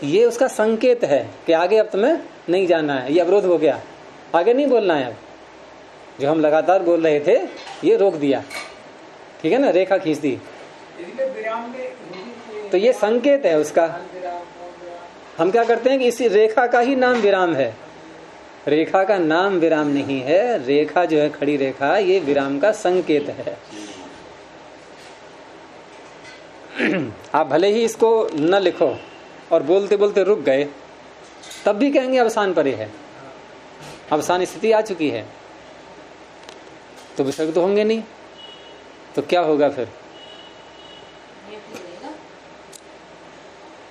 ये उसका संकेत है कि आगे अब तुम्हें नहीं जाना है, ये अवरोध हो गया, आगे नहीं बोलना है। अब जो हम लगातार बोल रहे थे ये रोक दिया, ठीक है ना, रेखा खींच दी, तो ये संकेत है उसका। हम क्या करते हैं कि इसी रेखा का ही नाम विराम है। रेखा का नाम विराम नहीं है, रेखा जो है खड़ी रेखा, ये विराम का संकेत है। आप भले ही इसको न लिखो और बोलते बोलते रुक गए, तब भी कहेंगे अवसान परे है, अवसान स्थिति आ चुकी है, तो विसर्ग तो होंगे नहीं, तो क्या होगा फिर?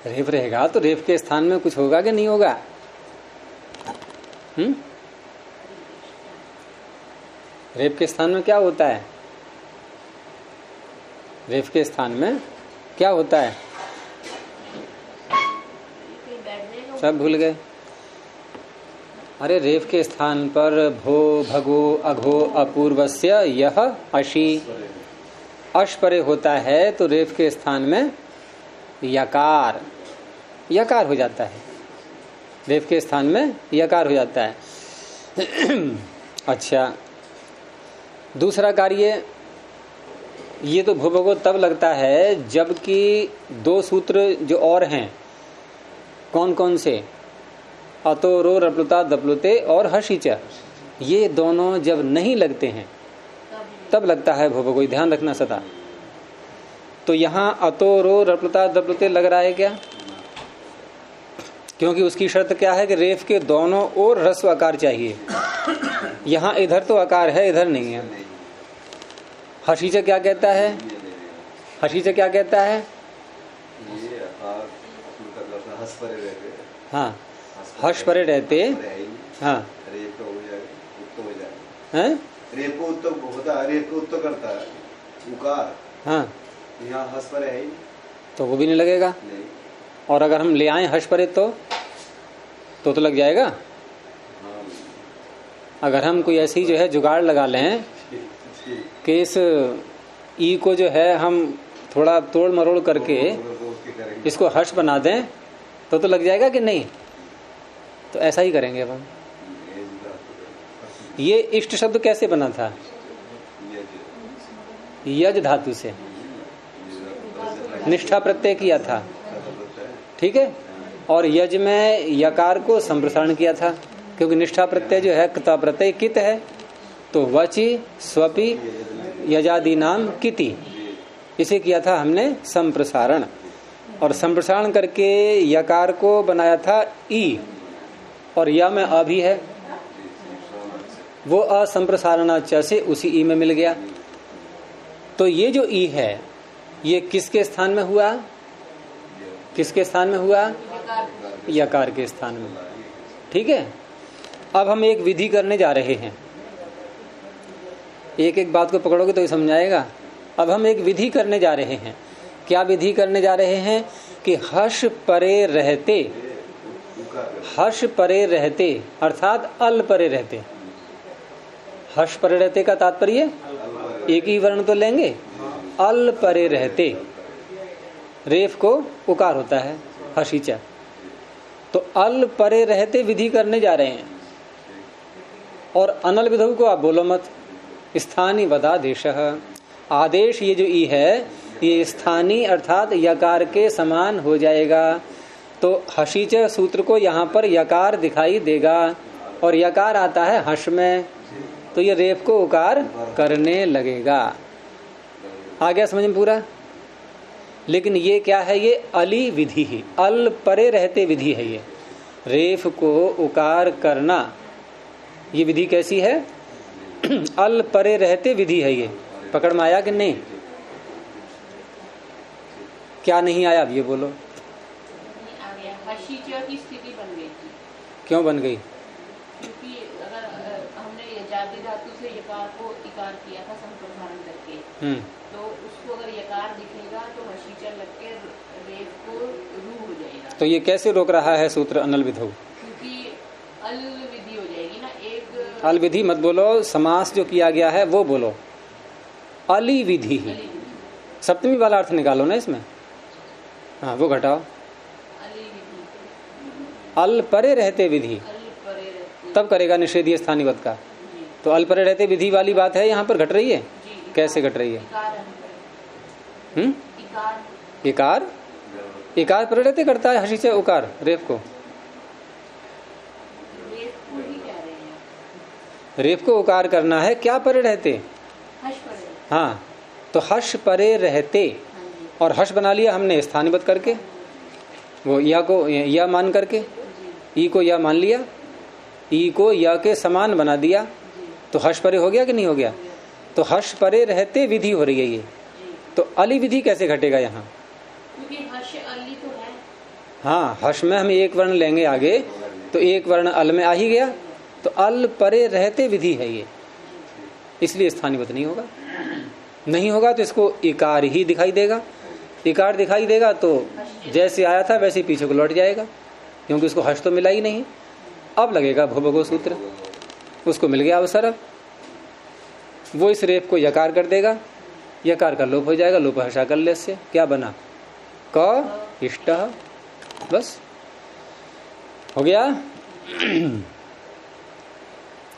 रेफ रहेगा। तो रेफ के स्थान में कुछ होगा कि नहीं होगा? रेफ के स्थान में क्या होता है? रेफ के स्थान में क्या होता है? सब भूल गए। अरे रेफ के स्थान पर भो भगो अघो अपूर्वस्य यह अशी अश परे होता है, तो रेफ के स्थान में यकार यकार हो जाता है। रेफ के स्थान में यकार हो जाता है। अच्छा, दूसरा कार्य, ये तो भूभगो तब लगता है जबकि दो सूत्र जो और हैं, कौन कौन से, अतो रो रप्लुता दप्लुते और हशीच, ये दोनों जब नहीं लगते हैं तब लगता है भूभगो। ध्यान रखना सदा। तो यहाँ अतो रो रप्लुता दप्लुते लग रहा है क्या? क्योंकि उसकी शर्त क्या है कि रेफ के दोनों ओर ह्रस्व आकार चाहिए। यहाँ इधर तो आकार है, इधर नहीं है। हशीच क्या कहता है? हशीच क्या कहता है? हाँ, हर्ष परे रहते। हाँ, रेपो उत्तो होता है, रेपो उत्तो करता है उकार। हाँ, यहाँ हस परे है, तो वो भी नहीं लगेगा। नहीं। और अगर हम ले आए हर्ष परे तो लग जाएगा। हाँ। अगर हम कोई ऐसी जो है जुगाड़ लगा लें कि इस ई को जो है हम थोड़ा तोड़ मरोड़ करके इसको हर्ष बना दें तो लग जाएगा कि नहीं? तो ऐसा ही करेंगे अब हम। ये इष्ट शब्द कैसे बना था? यज धातु से निष्ठा प्रत्यय किया था, ठीक है। और यज में यकार को संप्रसारण किया था, क्योंकि निष्ठा प्रत्यय जो है कृता प्रत्यय कित है, तो वचि स्वपि यजादि नाम किति, इसे किया था हमने संप्रसारण। और संप्रसारण करके यकार को बनाया था ई, और या में अ भी है, वो असंप्रसारण च से उसी ई में मिल गया। तो ये जो ई है ये किसके स्थान में हुआ? किसके स्थान में हुआ? यकार के स्थान में, ठीक है। अब हम एक विधि करने जा रहे हैं, एक एक बात को पकड़ोगे तो ही समझाएगा। अब हम एक विधि करने जा रहे हैं। क्या विधि करने जा रहे हैं? कि हर्ष परे रहते, हर्ष परे रहते अर्थात अल परे रहते। हर्ष परे रहते का तात्पर्य एक ही वर्ण तो लेंगे, अल परे रहते। रेफ को उकार होता है हशीचा, तो अल परे रहते विधि करने जा रहे हैं। और अनल विधु को आप बोलो मत। स्थानीय वदादेश, आदेश ये जो ई है ये स्थानीय अर्थात यकार के समान हो जाएगा। तो हशीच सूत्र को यहाँ पर यकार दिखाई देगा, और यकार आता है हर्ष में, तो ये रेफ को उकार करने लगेगा। आ गया समझ में पूरा? लेकिन ये क्या है? ये अली विधि ही, अल परे रहते विधि है। ये रेफ को उकार करना, ये विधि कैसी है? अल परे रहते विधि है। ये पकड़ में आया कि नहीं? क्या नहीं आया अब ये बोलो। आ गया। हशीचा की स्थिति बन गई थी। क्यों बन गई? क्योंकि अगर हमने यजाति धातु से यकार को इकार किया था संप्रसारण करके, तो उसको अगर यकार दिखेगा तो हशीचा लग के रेफ को रू हो जाएगा। तो ये कैसे रोक रहा है सूत्र अनल विधौ? क्योंकि अल विधि हो जाएगी ना। एक अल विधि मत बोलो, समास जो किया गया है वो बोलो। अली विधि ही, सप्तमी वाला अर्थ निकालो ना इसमें। हाँ, वो घटाओ। अली विधि, अल परे रहते विधि, अल परे रहते। तब करेगा निषेधीय स्थानीवत का। तो अल परे रहते विधि वाली बात है यहाँ पर घट रही है। जी, कैसे घट रही है? इकार, इकार, इकार परे रहते करता है हशीच उकार रेफ को। रेफ को ही कह रहे हैं। रेफ को उकार करना है, क्या परे रहते? हर्ष परे। हाँ, तो हर्ष परे रहते, और हर्ष बना लिया हमने स्थानीबद्ध करके, वो या को या मान करके, ई को या मान लिया, ई को या के समान बना दिया, तो हर्ष परे हो गया कि नहीं हो गया? तो हर्ष परे रहते विधि हो रही है ये। तो अली विधि कैसे घटेगा यहाँ? क्योंकि हर्ष अली तो है। हाँ, हर्ष में हम एक वर्ण लेंगे आगे, तो एक वर्ण अल में आ ही गया, तो अल परे रहते विधि है ये, इसलिए स्थानीबद्ध नहीं होगा। नहीं होगा तो इसको इकार ही दिखाई देगा। इकार दिखाई देगा तो जैसे आया था वैसे पीछे को लौट जाएगा, क्योंकि उसको हर्ष तो मिला ही नहीं। अब लगेगा भुभगो सूत्र, उसको मिल गया अवसर। वो इस रेप को यकार कर देगा, यकार का लोप हो जाएगा, लोप हर्षा कर ले, से क्या बना क इष्ट, बस हो गया।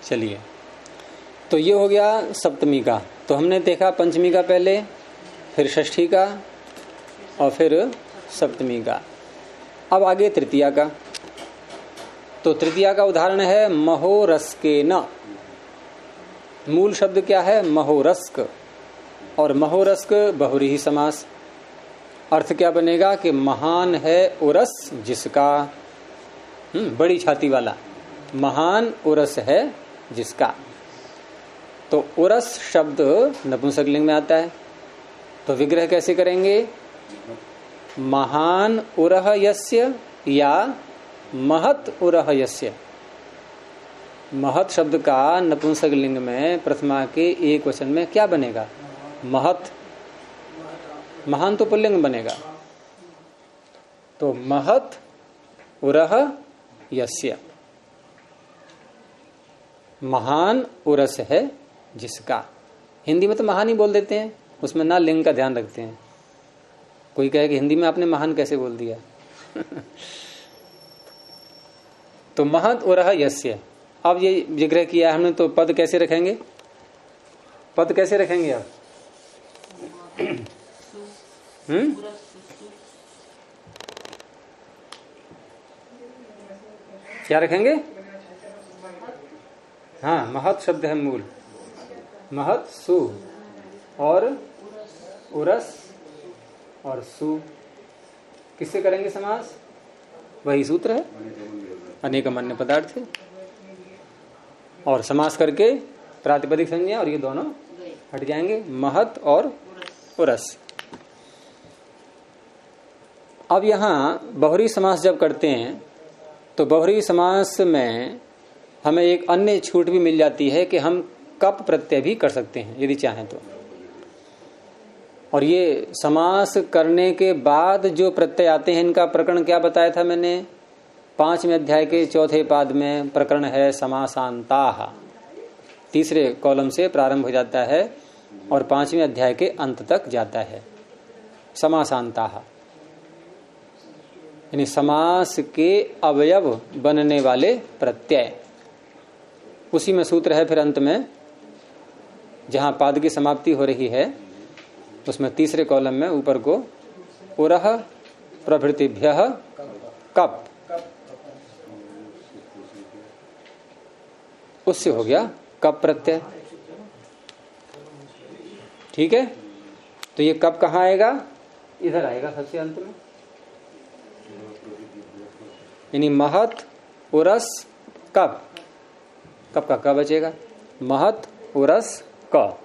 चलिए, तो ये हो गया सप्तमी का। तो हमने देखा पंचमी का पहले, फिर षष्ठी का और फिर सप्तमी का। अब आगे तृतीया का। तो तृतीया का उदाहरण है महोरस्केन। मूल शब्द क्या है? महोरस्क। और महोरस्क बहुव्रीहि समास। अर्थ क्या बनेगा कि महान है उरस जिसका, बड़ी छाती वाला, महान उरस है जिसका। तो उरस शब्द नपुंसकलिंग में आता है, तो विग्रह कैसे करेंगे? महान उरह यस्य या महत उरह यस्य। महत शब्द का नपुंसकलिंग में प्रथमा के एक वचन में क्या बनेगा? महत। महान तो पुल्लिंग बनेगा, तो महत उरह यस्य, महान उरस है जिसका। हिंदी में तो महान ही बोल देते हैं, उसमें ना लिंग का ध्यान रखते हैं। कोई कहे कि हिंदी में आपने महान कैसे बोल दिया? तो महत उरह यस्य। अब ये विग्रह किया हमने, तो पद कैसे रखेंगे? पद कैसे रखेंगे आप? क्या रखेंगे? हाँ, महत शब्द है मूल, महत सु और उरस और सु किससे करेंगे समास? वही सूत्र है, अनेकमन्य पदार्थ है। और समास करके प्रातिपदिक संज्ञा और ये दोनों हट जाएंगे, महत और उरस। अब यहां बहुव्रीहि समास जब करते हैं तो बहुव्रीहि समास में हमें एक अन्य छूट भी मिल जाती है कि हम कप प्रत्यय भी कर सकते हैं यदि चाहें तो। और ये समास करने के बाद जो प्रत्यय आते हैं, इनका प्रकरण क्या बताया था मैंने? 5वें अध्याय के 4थे पाद में प्रकरण है समासांताः। 3रे कॉलम से प्रारंभ हो जाता है और 5वें अध्याय के अंत तक जाता है। समासांताः यानी समास के अवयव बनने वाले प्रत्यय। उसी में सूत्र है फिर अंत में, जहां पाद की समाप्ति हो रही है उसमें 3रे कॉलम में ऊपर को उरह प्रभृतिभ्यः कप, उससे हो गया कप प्रत्यय। ठीक है, तो ये कप कहाँ आएगा? इधर आएगा सबसे अंत में, यानी महत उरस कप। कप का क बचेगा, महत उरस क।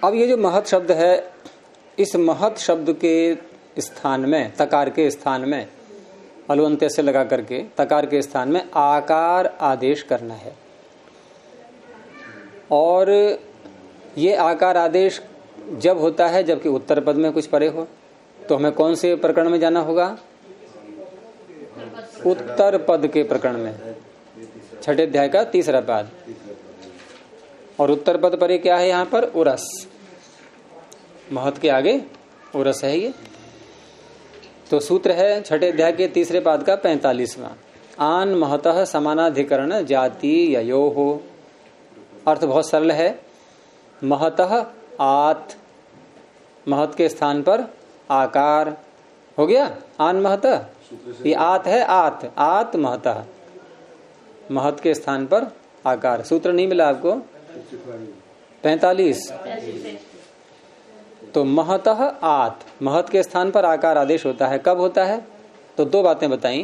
अब ये जो महत शब्द है, इस महत शब्द के स्थान में, तकार के स्थान में, अलुअंत्य से लगा करके तकार के स्थान में आकार आदेश करना है। और ये आकार आदेश जब होता है जबकि उत्तर पद में कुछ परे हो, तो हमें कौन से प्रकरण में जाना होगा? उत्तर पद के प्रकरण में, 6ठे अध्याय का 3रा पाद। और उत्तर पद परे क्या है? यहाँ पर उरस, महत के आगे उरस है ये। तो सूत्र है 6ठे अध्याय के 3रे पाद का 45वां, आन महतः समानाधिकरण जाति ययोः। अर्थ बहुत सरल है, महतः आत, महत के स्थान पर आकार हो गया, आन महतः। ये आत है, आत आत महतः, महत के स्थान पर आकार। सूत्र नहीं मिला आपको? 45। तो महतः आत, महत के स्थान पर आकार आदेश होता है। कब होता है? तो 2 बातें बताई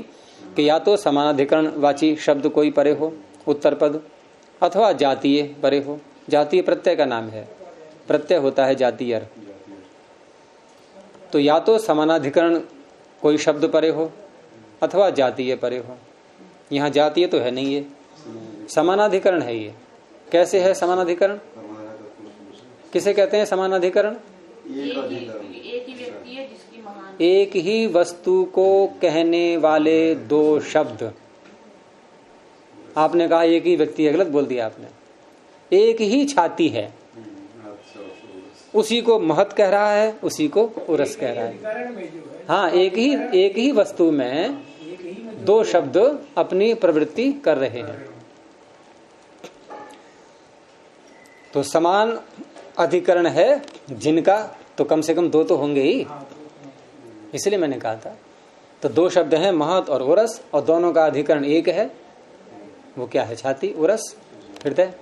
कि या तो समानाधिकरण वाची शब्द कोई परे हो, उत्तर पद, अथवा जातीय परे हो। जातीय प्रत्यय का नाम है, प्रत्यय होता है जातीय। तो या तो समानाधिकरण कोई शब्द परे हो अथवा जातीय परे हो। यहाँ जातीय तो है नहीं, ये समानाधिकरण है। ये कैसे है समानाधिकरण? किसे कहते हैं समानाधिकरण? एक ही व्यक्ति है जिसकी महान, एक ही वस्तु को कहने वाले दो शब्द। आपने कहा एक ही व्यक्ति है, गलत बोल दिया आपने। एक ही छाती है, उसी को महत कह रहा है, उसी को उरस कह रहा है। हाँ, एक ही वस्तु में दो शब्द अपनी प्रवृत्ति कर रहे हैं। तो समान अधिकरण है जिनका, तो कम से कम दो तो होंगे ही, इसलिए मैंने कहा था। तो दो शब्द हैं, महत और उरस, और दोनों का अधिकरण एक है। वो क्या है? छाती, उरस, हृदय।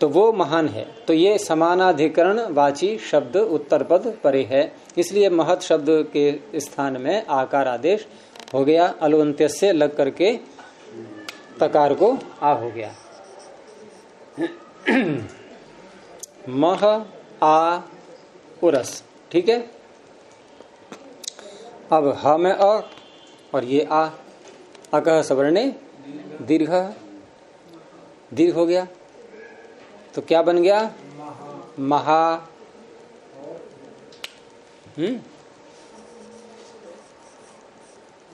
तो वो महान है। तो ये समानाधिकरण वाची शब्द उत्तर पद परे है, इसलिए महत शब्द के स्थान में आकार आदेश हो गया। अलवंत्य से लग करके तकार को आ हो गया। मह आ उरस, ठीक है। अब ह में अ और ये आ, अकह सवर्णे दीर्घ, दीर्घ हो गया। तो क्या बन गया? महा।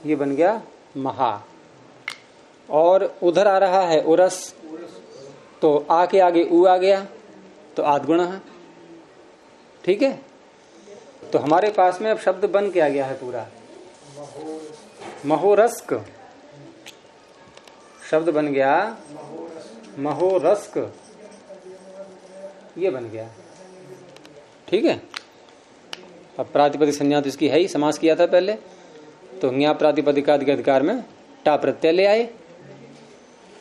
ये बन गया महा। और उधर आ रहा है उरस, तो आ के आगे उ आ गया, तो आद्गुण है, ठीक है। तो हमारे पास में अब शब्द बन के आ गया है पूरा। महोरस्क शब्द बन गया, महोरस्क, ये बन गया, ठीक है। अब प्रातिपदिक संज्ञा तो इसकी है ही, समास किया था पहले। तो ज्ञा प्रातिपदिकादि अधिकार में टा प्रत्यय ले आए,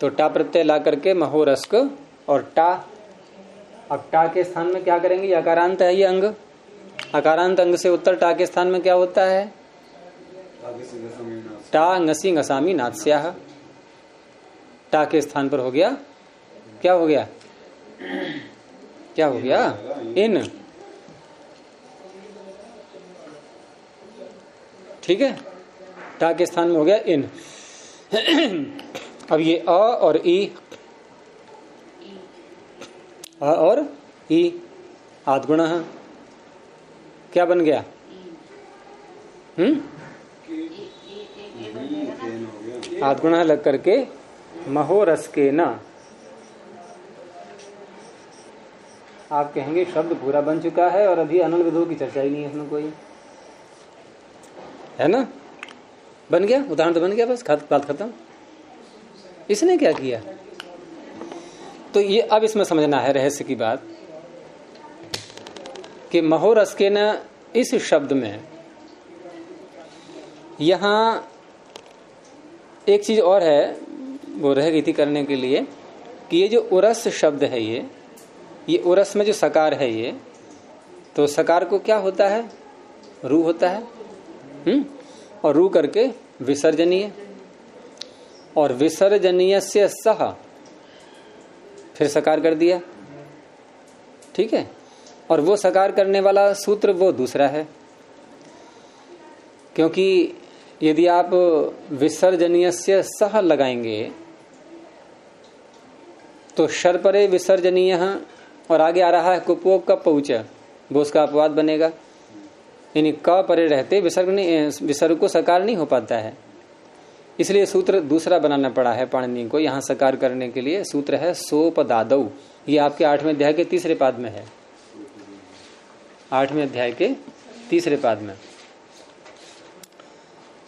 तो टा प्रत्यय ला करके महोरस्क और टा। अब टा के स्थान में क्या करेंगे? अकारांत है ये अंग, अकारांत अंग से उत्तर टा के स्थान में क्या होता है? टा ngसी ngसामी नात्स्याह। टा के स्थान पर हो गया, क्या हो गया? क्या हो गया? इन, ठीक है। टा के स्थान में हो गया इन। अब ये अ और ई, अ और ई आद्गुण है, क्या बन गया? आद्गुण लग करके महोरस के न। आप कहेंगे शब्द पूरा बन चुका है और अभी अनल विधो की चर्चा ही नहीं है इसमें कोई, है ना? बन गया, उदाहरण तो बन गया, बस बात खत्म। इसने क्या किया? तो ये अब इसमें समझना है रहस्य की बात कि महोरस के न इस शब्द में यहां एक चीज और है, वो रह गई थी करने के लिए, कि ये जो उरस शब्द है, ये उरस में जो सकार है, ये तो सकार को क्या होता है? रू होता है। और रू करके विसर्जनीय, और विसर्जनीय से सह फिर सकार कर दिया, ठीक है। और वो सकार करने वाला सूत्र वो दूसरा है, क्योंकि यदि आप विसर्जनीय से सह लगाएंगे तो शर्परे विसर्जनीय, और आगे आ रहा है कुपोप का पहुंच, वो उसका अपवाद बनेगा। यानी क परे रहते विसर्ग को सकार नहीं हो पाता है, इसलिए सूत्र दूसरा बनाना पड़ा है पाणिनि को यहाँ सकार करने के लिए। सूत्र है सोपदादौ, ये आपके 8वें अध्याय के 3रे पाद में है, 8वें अध्याय के 3रे पाद में।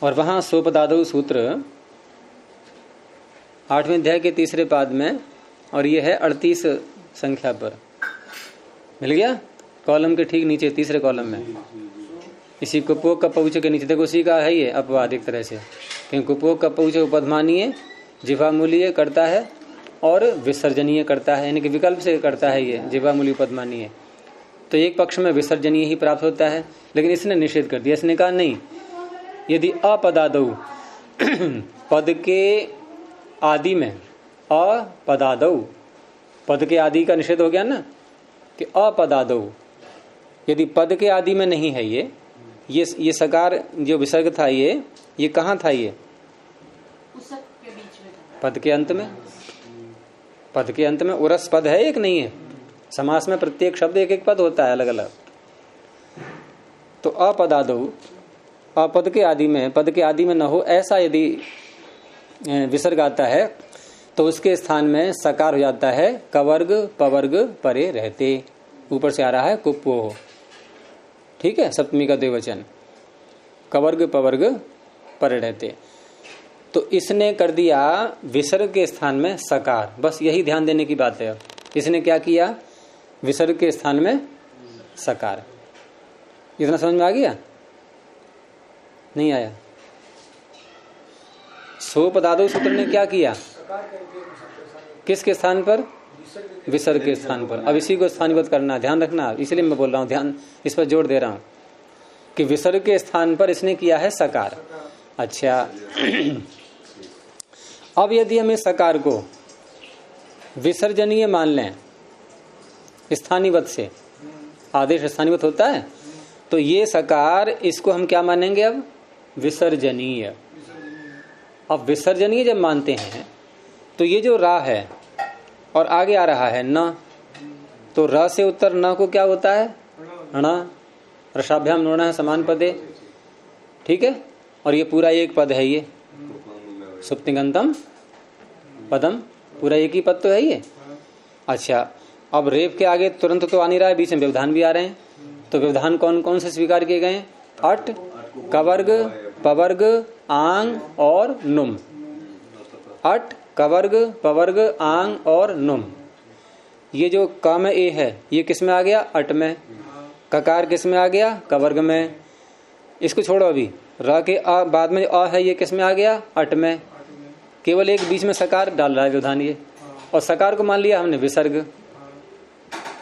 और वहां सोपदादौ सूत्र 8वें अध्याय के 3रे पाद में, और ये है 38 संख्या पर, मिल गया कॉलम के ठीक नीचे 3रे कॉलम में। इसी कुपोक का पहुँच के नीचे देखो, उसी का है ये अपवाद एक तरह से, क्योंकि कुपोक का पहुँच उपधमानीय जिह्वामूलीय करता है और विसर्जनीय करता है, यानी कि विकल्प से करता है ये जिह्वामूलीय उपधमानीय। तो एक पक्ष में विसर्जनीय ही प्राप्त होता है, लेकिन इसने निषेध कर दिया। इसने कहा नहीं, यदि अपदादौ पद के आदि में, अपदादौ पद के आदि का निषेध हो गया ना, कि अपदादौ यदि पद के आदि में नहीं है ये सकार जो विसर्ग था, ये कहाँ था? ये के बीच में, पद के अंत में। पद के अंत में उरस पद है, एक नहीं है। समास में प्रत्येक शब्द एक एक पद होता है अलग अलग। तो अपदादौ, अपद के आदि में, पद के आदि में न हो ऐसा यदि विसर्ग आता है तो उसके स्थान में सकार हो जाता है कवर्ग पवर्ग परे रहते। ऊपर से आ रहा है कुप्पो, ठीक है, सप्तमी का द्विवचन, कवर्ग पवर्ग परे रहते। तो इसने कर दिया विसर्ग के स्थान में सकार, बस यही ध्यान देने की बात है। इसने क्या किया, विसर्ग के स्थान में सकार। इतना समझ में आ गया? नहीं आया? सोपदादो सूत्र ने क्या किया, किसके स्थान पर, विसर्ग के स्थान पर। अब इसी को स्थानीबद्ध करना, ध्यान रखना, इसलिए मैं बोल रहा हूं, ध्यान इस पर जोर दे रहा हूं कि विसर्ग के स्थान पर इसने किया है सकार। अच्छा, अब यदि हम इस सकार को विसर्जनीय मान लें स्थानीवत से, आदेश स्थानीवत होता है, तो ये सकार इसको हम क्या मानेंगे अब, विसर्जनीय। अब विसर्जनीय जब मानते हैं तो ये जो रा है और आगे आ रहा है न, तो र से उत्तर न को क्या होता है, ण, रसाभ्याम नोण समान पदे, ठीक है। और ये पूरा एक पद है, ये सुप्तिगंतम पदम, पूरा एक ही पद तो है ये। अच्छा, अब रेप के आगे तुरंत तो आ नहीं रहा है, बीच में व्यवधान भी आ रहे हैं। तो व्यवधान कौन कौन से स्वीकार किए गए? अट, कवर्ग, पवर्ग, आंग और नुम। अट, कवर्ग, पवर्ग, आंग और नुम। ये जो क में ए है ये किस में आ गया, अट में। ककार किस में आ गया, कवर्ग में। इसको छोड़ो, अभी र के आ बाद में अ है ये किस में आ गया, अट में। केवल एक बीच में सकार डाल रहा है व्यवधान ये, और सकार को मान लिया हमने विसर्ग।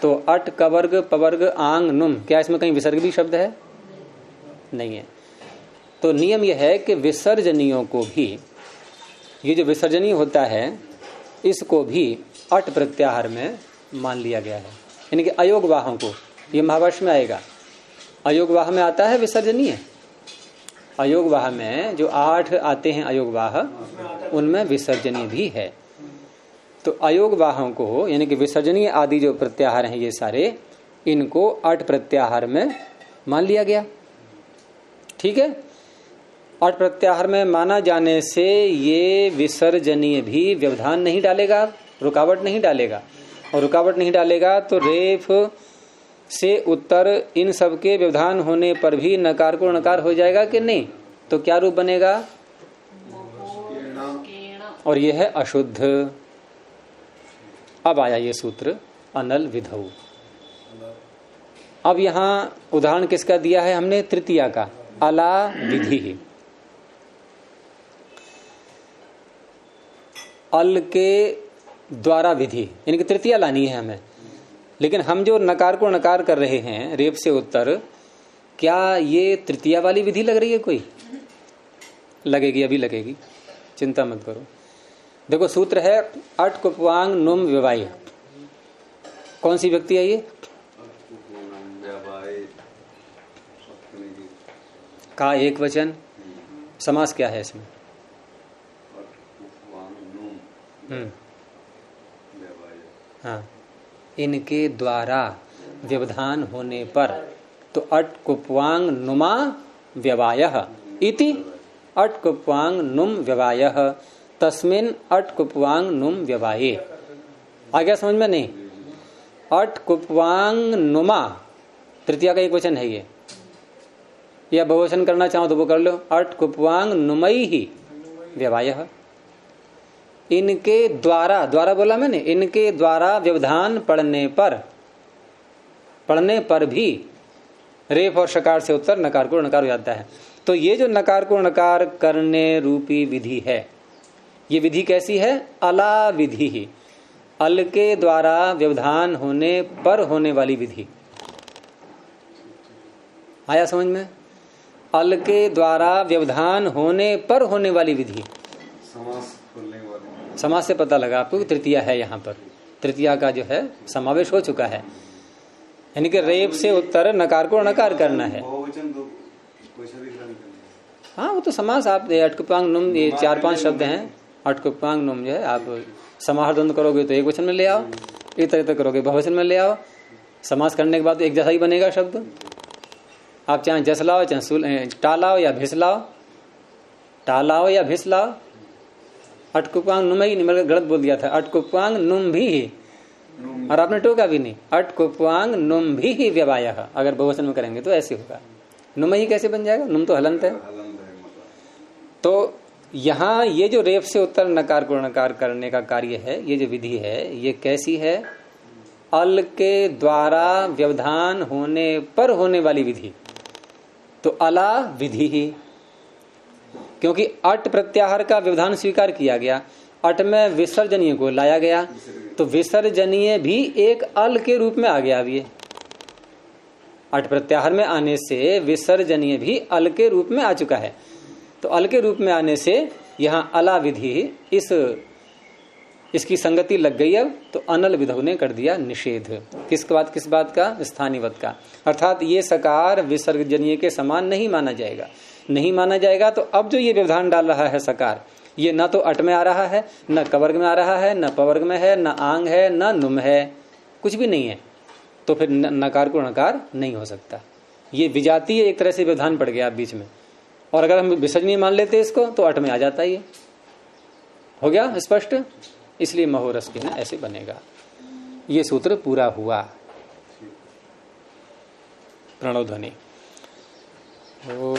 तो अट, कवर्ग, पवर्ग, आंग, नुम, क्या इसमें कहीं विसर्ग भी शब्द है? नहीं है। तो नियम यह है कि विसर्जनीयों को भी, ये जो विसर्जनीय होता है इसको भी अट प्रत्याहार में मान लिया गया है। यानी कि अयोगवाहों को, ये महाभाष्य में आएगा, अयोगवाह में आता है विसर्जनीय। अयोगवाह में जो 8 आते हैं अयोगवाह, उनमें विसर्जनीय भी है। तो अयोगवाहों को, यानी कि विसर्जनीय आदि जो प्रत्याहार हैं ये सारे, इनको अट प्रत्याहार में मान लिया गया, ठीक है। अट प्रत्याहार में माना जाने से ये विसर्जनीय भी व्यवधान नहीं डालेगा, रुकावट नहीं डालेगा। और रुकावट नहीं डालेगा तो रेफ से उत्तर इन सब के व्यवधान होने पर भी नकार को नकार हो जाएगा कि नहीं? तो क्या रूप बनेगा? और यह है अशुद्ध। अब आया ये सूत्र अनल विधौ। अब यहां उदाहरण किसका दिया है हमने? तृतीया का, अला विधि। अल के द्वारा विधि, यानी कि तृतीया लानी है हमें। लेकिन हम जो नकार को नकार कर रहे हैं रेप से उत्तर, क्या ये तृतीया वाली विधि लग रही है? कोई लगेगी, अभी लगेगी, चिंता मत करो। देखो सूत्र है अट कुप्वांग नुम व्यवाय। कौन सी व्यक्ति है ये? का एक वचन। समास क्या है इसमें? हाँ, इनके द्वारा व्यवधान होने पर। तो अट कुप्वांग नुमा व्यवायः इति अट कुप्वांग नुम व्यवायः तस्मिन अट कुप्वांग नुम व्यवाये। आ गया समझ में? नहीं, अट कुप्वांग नुमा तृतीया का एक वचन है ये, या बहुवचन करना चाहो तो वो कर लो। अट कुप्वांग नुमई ही व्यवायः, इनके द्वारा, द्वारा बोला मैंने, इनके द्वारा व्यवधान पढ़ने पर भी रेफ और शकार से उत्तर नकार को नकार हो जाता है। तो ये जो नकार को नकार करने रूपी विधि है, ये विधि कैसी है? अला विधि ही, अल के द्वारा व्यवधान होने पर होने वाली विधि। आया समझ में? अल के द्वारा व्यवधान होने पर होने वाली विधि। समास से पता लगा आपको तृतीया है, यहाँ पर तृतीया का जो है समावेश हो चुका है। यानी कि रेप से उत्तर नकार को नकार करना है। हाँ, वो तो समास आप अटकुपांग नुम, ये 4-5 शब्द हैं। अटकुपांग नुम जो है आप समाहार द्वंद्व करोगे तो एक वचन में ले आओ, इतर करोगे बहुवचन में ले आओ। समास करने के बाद तो एक जैसा ही बनेगा शब्द। आप चाहे जसलाओ चाहे टालाओ या भिसलाओ, टालाओ या भिसलाओ। अटकुपांग नुम ही नहीं, मतलब गलत बोल दिया था, अटकुपांग नुम भी ही, और आपने टोका भी नहीं, अटकुपांग नुम भी ही व्यवायः। अगर बहुवचन में करेंगे तो ऐसे होगा। नुम ही कैसे बन जाएगा? नुम तो हलंत है। तो यहाँ ये जो रेफ से उत्तर नकार को नकार करने का कार्य है, ये जो विधि है, ये कैसी है? अल के द्वारा व्यवधान होने पर होने वाली विधि। तो अला विधि ही, क्योंकि अट प्रत्याहार का व्यवधान स्वीकार किया गया, अट में विसर्जनीय को लाया गया, तो विसर्जनीय भी एक अल के रूप में आ गया। अब ये अट प्रत्याहार में आने से विसर्जनीय भी अल के रूप में आ चुका है। तो अल के रूप में आने से यहाँ अला विधि इसकी संगति लग गई। अब तो अनल विधौ ने कर दिया निषेध। किस बात का? स्थानीवत का। अर्थात ये सकार विसर्जनीय के समान नहीं माना जाएगा, नहीं माना जाएगा। तो अब जो ये व्यवधान डाल रहा है सकार, ये न तो अट में आ रहा है, न कवर्ग में आ रहा है, न पवर्ग में है, न आंग है, न नुम है, कुछ भी नहीं है। तो फिर नकार को नकार नहीं हो सकता। ये विजातीय एक तरह से व्यवधान पड़ गया बीच में। और अगर हम विसर्जनीय मान लेते इसको तो अट में आ जाता है। ये हो गया स्पष्ट। इसलिए महोरस के ना ऐसे बनेगा। ये सूत्र पूरा हुआ। प्रणव ध्वनि। ओ